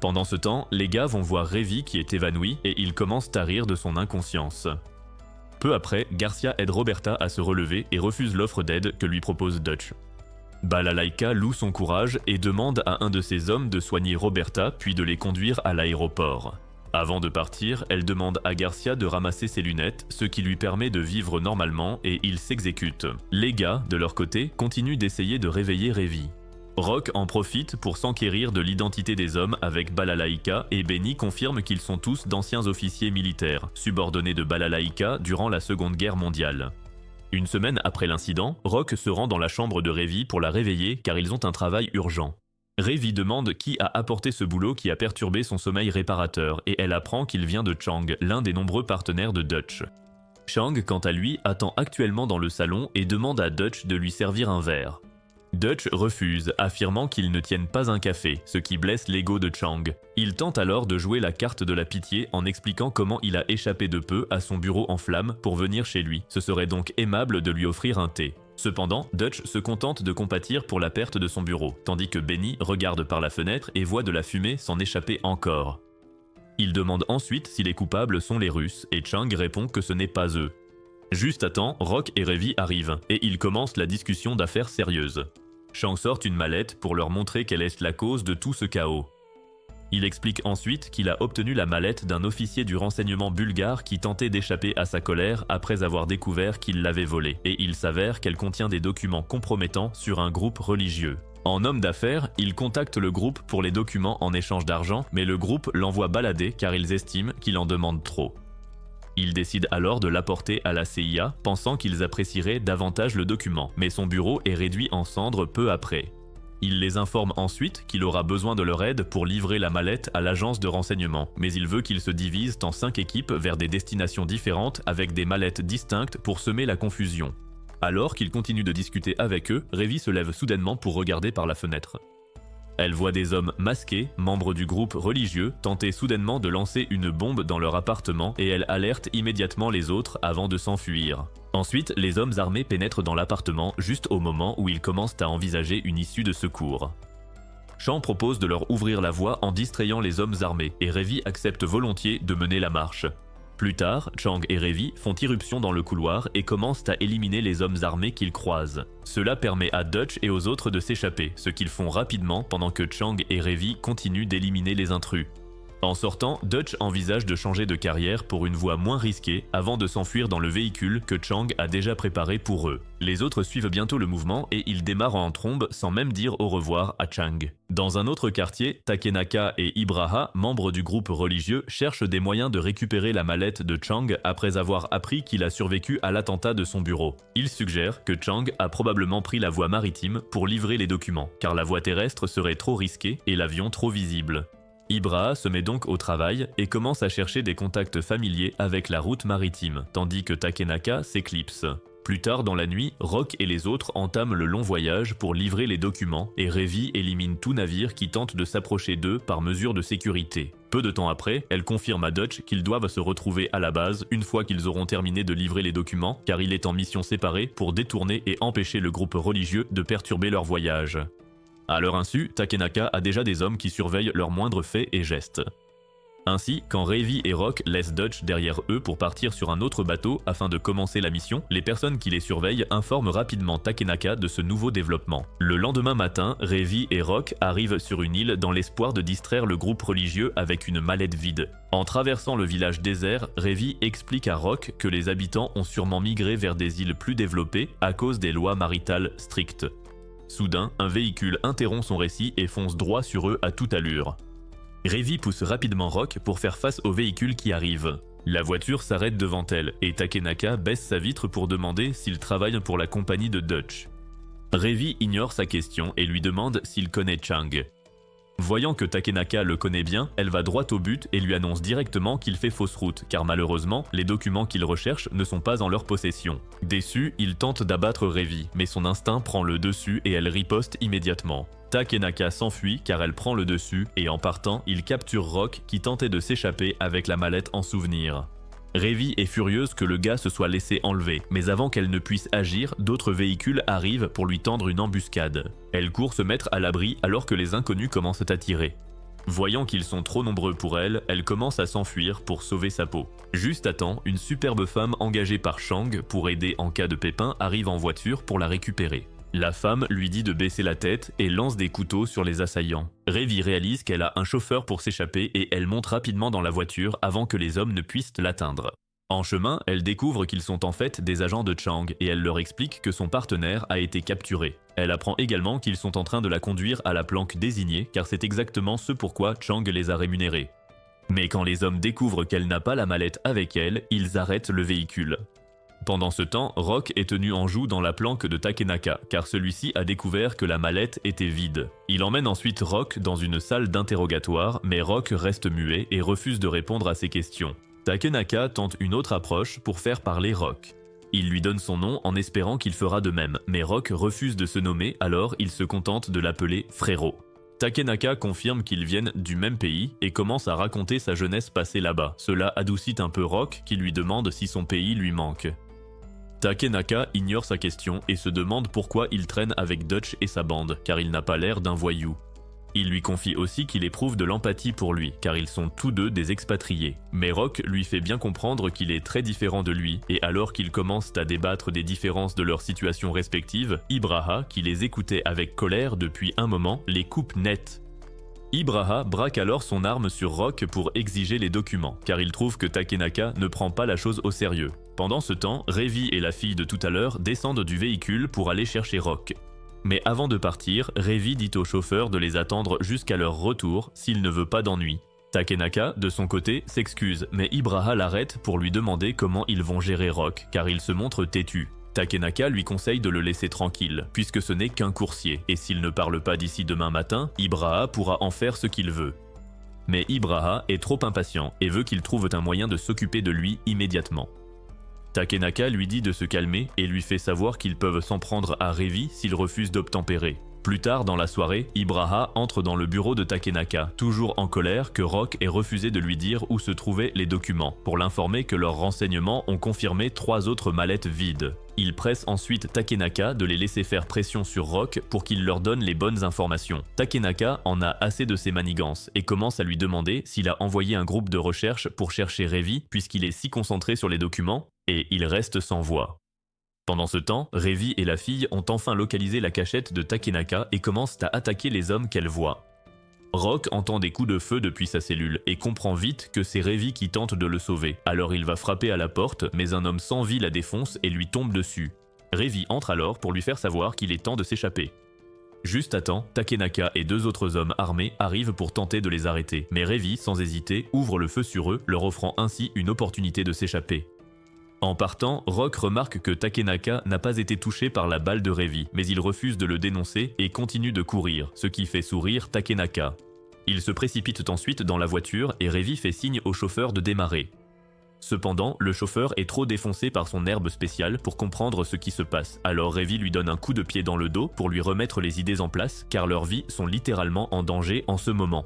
A: Pendant ce temps, les gars vont voir Revi qui est évanoui et ils commencent à rire de son inconscience. Peu après, Garcia aide Roberta à se relever et refuse l'offre d'aide que lui propose Dutch. Balalaïka loue son courage et demande à un de ses hommes de soigner Roberta puis de les conduire à l'aéroport. Avant de partir, elle demande à Garcia de ramasser ses lunettes, ce qui lui permet de vivre normalement et il s'exécute. Les gars, de leur côté, continuent d'essayer de réveiller Revi. Rock en profite pour s'enquérir de l'identité des hommes avec Balalaïka et Benny confirme qu'ils sont tous d'anciens officiers militaires, subordonnés de Balalaïka durant la Seconde Guerre mondiale. Une semaine après l'incident, Rock se rend dans la chambre de Revi pour la réveiller car ils ont un travail urgent. Revi demande qui a apporté ce boulot qui a perturbé son sommeil réparateur et elle apprend qu'il vient de Chang, l'un des nombreux partenaires de Dutch. Chang, quant à lui, attend actuellement dans le salon et demande à Dutch de lui servir un verre. Dutch refuse, affirmant qu'ils ne tiennent pas un café, ce qui blesse l'ego de Chang. Il tente alors de jouer la carte de la pitié en expliquant comment il a échappé de peu à son bureau en flammes pour venir chez lui. Ce serait donc aimable de lui offrir un thé. Cependant, Dutch se contente de compatir pour la perte de son bureau, tandis que Benny regarde par la fenêtre et voit de la fumée s'en échapper encore. Il demande ensuite si les coupables sont les Russes, et Chang répond que ce n'est pas eux. Juste à temps, Rock et Revi arrivent, et ils commencent la discussion d'affaires sérieuses. Chang sort une mallette pour leur montrer quelle est la cause de tout ce chaos. Il explique ensuite qu'il a obtenu la mallette d'un officier du renseignement bulgare qui tentait d'échapper à sa colère après avoir découvert qu'il l'avait volée, et il s'avère qu'elle contient des documents compromettants sur un groupe religieux. En homme d'affaires, il contacte le groupe pour les documents en échange d'argent, mais le groupe l'envoie balader car ils estiment qu'il en demande trop. Il décide alors de l'apporter à la CIA, pensant qu'ils apprécieraient davantage le document, mais son bureau est réduit en cendres peu après. Il les informe ensuite qu'il aura besoin de leur aide pour livrer la mallette à l'agence de renseignement, mais il veut qu'ils se divisent en 5 équipes vers des destinations différentes avec des mallettes distinctes pour semer la confusion. Alors qu'il continue de discuter avec eux, Revi se lève soudainement pour regarder par la fenêtre. Elle voit des hommes masqués, membres du groupe religieux, tenter soudainement de lancer une bombe dans leur appartement et elle alerte immédiatement les autres avant de s'enfuir. Ensuite, les hommes armés pénètrent dans l'appartement juste au moment où ils commencent à envisager une issue de secours. Chang propose de leur ouvrir la voie en distrayant les hommes armés et Revi accepte volontiers de mener la marche. Plus tard, Chang et Revi font irruption dans le couloir et commencent à éliminer les hommes armés qu'ils croisent. Cela permet à Dutch et aux autres de s'échapper, ce qu'ils font rapidement pendant que Chang et Revi continuent d'éliminer les intrus. En sortant, Dutch envisage de changer de carrière pour une voie moins risquée avant de s'enfuir dans le véhicule que Chang a déjà préparé pour eux. Les autres suivent bientôt le mouvement et ils démarrent en trombe sans même dire au revoir à Chang. Dans un autre quartier, Takenaka et Ibraha, membres du groupe religieux, cherchent des moyens de récupérer la mallette de Chang après avoir appris qu'il a survécu à l'attentat de son bureau. Ils suggèrent que Chang a probablement pris la voie maritime pour livrer les documents, car la voie terrestre serait trop risquée et l'avion trop visible. Ibraha se met donc au travail et commence à chercher des contacts familiers avec la route maritime, tandis que Takenaka s'éclipse. Plus tard dans la nuit, Rock et les autres entament le long voyage pour livrer les documents et Revi élimine tout navire qui tente de s'approcher d'eux par mesure de sécurité. Peu de temps après, elle confirme à Dutch qu'ils doivent se retrouver à la base une fois qu'ils auront terminé de livrer les documents, car il est en mission séparée pour détourner et empêcher le groupe religieux de perturber leur voyage. À leur insu, Takenaka a déjà des hommes qui surveillent leurs moindres faits et gestes. Ainsi, quand Revi et Rock laissent Dutch derrière eux pour partir sur un autre bateau afin de commencer la mission, les personnes qui les surveillent informent rapidement Takenaka de ce nouveau développement. Le lendemain matin, Revi et Rock arrivent sur une île dans l'espoir de distraire le groupe religieux avec une mallette vide. En traversant le village désert, Revi explique à Rock que les habitants ont sûrement migré vers des îles plus développées à cause des lois maritales strictes. Soudain, un véhicule interrompt son récit et fonce droit sur eux à toute allure. Revi pousse rapidement Rock pour faire face au véhicule qui arrive. La voiture s'arrête devant elle et Takenaka baisse sa vitre pour demander s'il travaille pour la compagnie de Dutch. Revi ignore sa question et lui demande s'il connaît Chang. Voyant que Takenaka le connaît bien, elle va droit au but et lui annonce directement qu'il fait fausse route, car malheureusement, les documents qu'il recherche ne sont pas en leur possession. Déçu, il tente d'abattre Revi, mais son instinct prend le dessus et elle riposte immédiatement. Takenaka s'enfuit car elle prend le dessus et en partant, il capture Rock qui tentait de s'échapper avec la mallette en souvenir. Revi est furieuse que le gars se soit laissé enlever, mais avant qu'elle ne puisse agir, d'autres véhicules arrivent pour lui tendre une embuscade. Elle court se mettre à l'abri alors que les inconnus commencent à tirer. Voyant qu'ils sont trop nombreux pour elle, elle commence à s'enfuir pour sauver sa peau. Juste à temps, une superbe femme engagée par Chang pour aider en cas de pépin arrive en voiture pour la récupérer. La femme lui dit de baisser la tête et lance des couteaux sur les assaillants. Revi réalise qu'elle a un chauffeur pour s'échapper et elle monte rapidement dans la voiture avant que les hommes ne puissent l'atteindre. En chemin, elle découvre qu'ils sont en fait des agents de Chang et elle leur explique que son partenaire a été capturé. Elle apprend également qu'ils sont en train de la conduire à la planque désignée car c'est exactement ce pourquoi Chang les a rémunérés. Mais quand les hommes découvrent qu'elle n'a pas la mallette avec elle, ils arrêtent le véhicule. Pendant ce temps, Rock est tenu en joue dans la planque de Takenaka, car celui-ci a découvert que la mallette était vide. Il emmène ensuite Rock dans une salle d'interrogatoire, mais Rock reste muet et refuse de répondre à ses questions. Takenaka tente une autre approche pour faire parler Rock. Il lui donne son nom en espérant qu'il fera de même, mais Rock refuse de se nommer, alors il se contente de l'appeler Frérot. Takenaka confirme qu'ils viennent du même pays et commence à raconter sa jeunesse passée là-bas. Cela adoucit un peu Rock qui lui demande si son pays lui manque. Takenaka ignore sa question et se demande pourquoi il traîne avec Dutch et sa bande, car il n'a pas l'air d'un voyou. Il lui confie aussi qu'il éprouve de l'empathie pour lui, car ils sont tous deux des expatriés. Mais Rock lui fait bien comprendre qu'il est très différent de lui, et alors qu'ils commencent à débattre des différences de leurs situations respectives, Ibraha, qui les écoutait avec colère depuis un moment, les coupe net. Ibraha braque alors son arme sur Rock pour exiger les documents, car il trouve que Takenaka ne prend pas la chose au sérieux. Pendant ce temps, Revi et la fille de tout à l'heure descendent du véhicule pour aller chercher Rock. Mais avant de partir, Revi dit au chauffeur de les attendre jusqu'à leur retour s'il ne veut pas d'ennui. Takenaka, de son côté, s'excuse, mais Ibraha l'arrête pour lui demander comment ils vont gérer Rock, car il se montre têtu. Takenaka lui conseille de le laisser tranquille, puisque ce n'est qu'un coursier, et s'il ne parle pas d'ici demain matin, Ibraha pourra en faire ce qu'il veut. Mais Ibraha est trop impatient et veut qu'il trouve un moyen de s'occuper de lui immédiatement. Takenaka lui dit de se calmer et lui fait savoir qu'ils peuvent s'en prendre à Revi s'il refuse d'obtempérer. Plus tard dans la soirée, Ibraha entre dans le bureau de Takenaka, toujours en colère que Rock ait refusé de lui dire où se trouvaient les documents, pour l'informer que leurs renseignements ont confirmé 3 autres mallettes vides. Il presse ensuite Takenaka de les laisser faire pression sur Rock pour qu'il leur donne les bonnes informations. Takenaka en a assez de ses manigances et commence à lui demander s'il a envoyé un groupe de recherche pour chercher Revi puisqu'il est si concentré sur les documents, et il reste sans voix. Pendant ce temps, Revi et la fille ont enfin localisé la cachette de Takenaka et commencent à attaquer les hommes qu'elle voit. Rock entend des coups de feu depuis sa cellule et comprend vite que c'est Revi qui tente de le sauver. Alors il va frapper à la porte, mais un homme sans vie la défonce et lui tombe dessus. Revi entre alors pour lui faire savoir qu'il est temps de s'échapper. Juste à temps, Takenaka et 2 autres hommes armés arrivent pour tenter de les arrêter, mais Revi, sans hésiter, ouvre le feu sur eux, leur offrant ainsi une opportunité de s'échapper. En partant, Rock remarque que Takenaka n'a pas été touché par la balle de Revi, mais il refuse de le dénoncer et continue de courir, ce qui fait sourire Takenaka. Ils se précipitent ensuite dans la voiture et Revi fait signe au chauffeur de démarrer. Cependant, le chauffeur est trop défoncé par son herbe spéciale pour comprendre ce qui se passe, alors Revi lui donne un coup de pied dans le dos pour lui remettre les idées en place car leurs vies sont littéralement en danger en ce moment.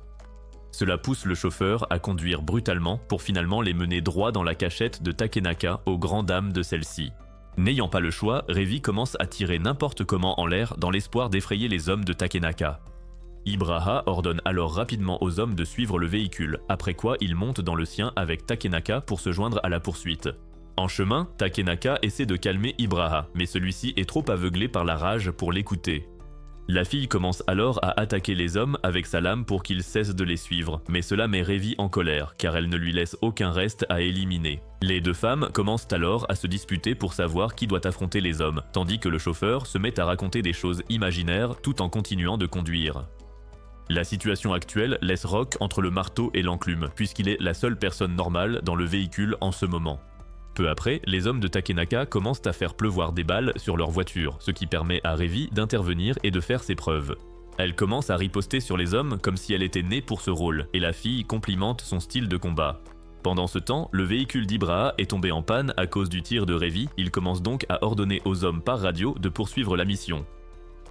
A: Cela pousse le chauffeur à conduire brutalement pour finalement les mener droit dans la cachette de Takenaka aux grandes dames de celle-ci. N'ayant pas le choix, Revi commence à tirer n'importe comment en l'air dans l'espoir d'effrayer les hommes de Takenaka. Ibraha ordonne alors rapidement aux hommes de suivre le véhicule, après quoi il monte dans le sien avec Takenaka pour se joindre à la poursuite. En chemin, Takenaka essaie de calmer Ibraha, mais celui-ci est trop aveuglé par la rage pour l'écouter. La fille commence alors à attaquer les hommes avec sa lame pour qu'ils cessent de les suivre, mais cela met Revi en colère, car elle ne lui laisse aucun reste à éliminer. Les 2 femmes commencent alors à se disputer pour savoir qui doit affronter les hommes, tandis que le chauffeur se met à raconter des choses imaginaires tout en continuant de conduire. La situation actuelle laisse Rock entre le marteau et l'enclume, puisqu'il est la seule personne normale dans le véhicule en ce moment. Peu après, les hommes de Takenaka commencent à faire pleuvoir des balles sur leur voiture, ce qui permet à Revi d'intervenir et de faire ses preuves. Elle commence à riposter sur les hommes comme si elle était née pour ce rôle, et la fille complimente son style de combat. Pendant ce temps, le véhicule d'Ibraha est tombé en panne à cause du tir de Revi, il commence donc à ordonner aux hommes par radio de poursuivre la mission.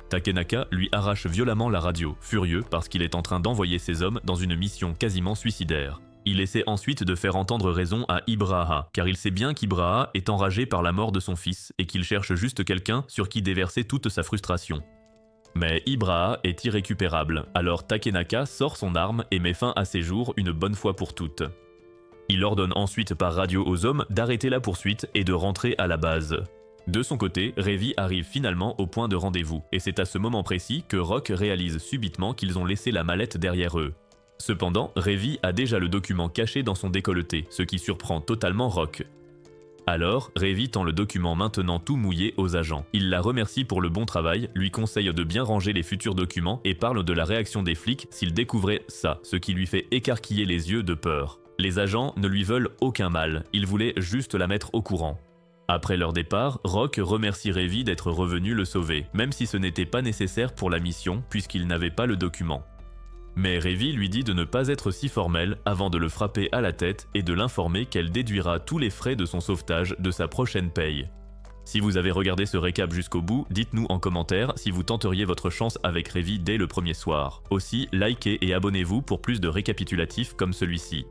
A: Takenaka lui arrache violemment la radio, furieux parce qu'il est en train d'envoyer ses hommes dans une mission quasiment suicidaire. Il essaie ensuite de faire entendre raison à Ibraha, car il sait bien qu'Ibraha est enragé par la mort de son fils et qu'il cherche juste quelqu'un sur qui déverser toute sa frustration. Mais Ibraha est irrécupérable, alors Takenaka sort son arme et met fin à ses jours une bonne fois pour toutes. Il ordonne ensuite par radio aux hommes d'arrêter la poursuite et de rentrer à la base. De son côté, Revi arrive finalement au point de rendez-vous, et c'est à ce moment précis que Rock réalise subitement qu'ils ont laissé la mallette derrière eux. Cependant, Revi a déjà le document caché dans son décolleté, ce qui surprend totalement Rock. Alors, Revi tend le document maintenant tout mouillé aux agents. Il la remercie pour le bon travail, lui conseille de bien ranger les futurs documents et parle de la réaction des flics s'ils découvraient ça, ce qui lui fait écarquiller les yeux de peur. Les agents ne lui veulent aucun mal, ils voulaient juste la mettre au courant. Après leur départ, Rock remercie Revi d'être revenu le sauver, même si ce n'était pas nécessaire pour la mission puisqu'il n'avait pas le document. Mais Revi lui dit de ne pas être si formel avant de le frapper à la tête et de l'informer qu'elle déduira tous les frais de son sauvetage de sa prochaine paye. Si vous avez regardé ce récap jusqu'au bout, dites-nous en commentaire si vous tenteriez votre chance avec Revi dès le premier soir. Aussi, likez et abonnez-vous pour plus de récapitulatifs comme celui-ci.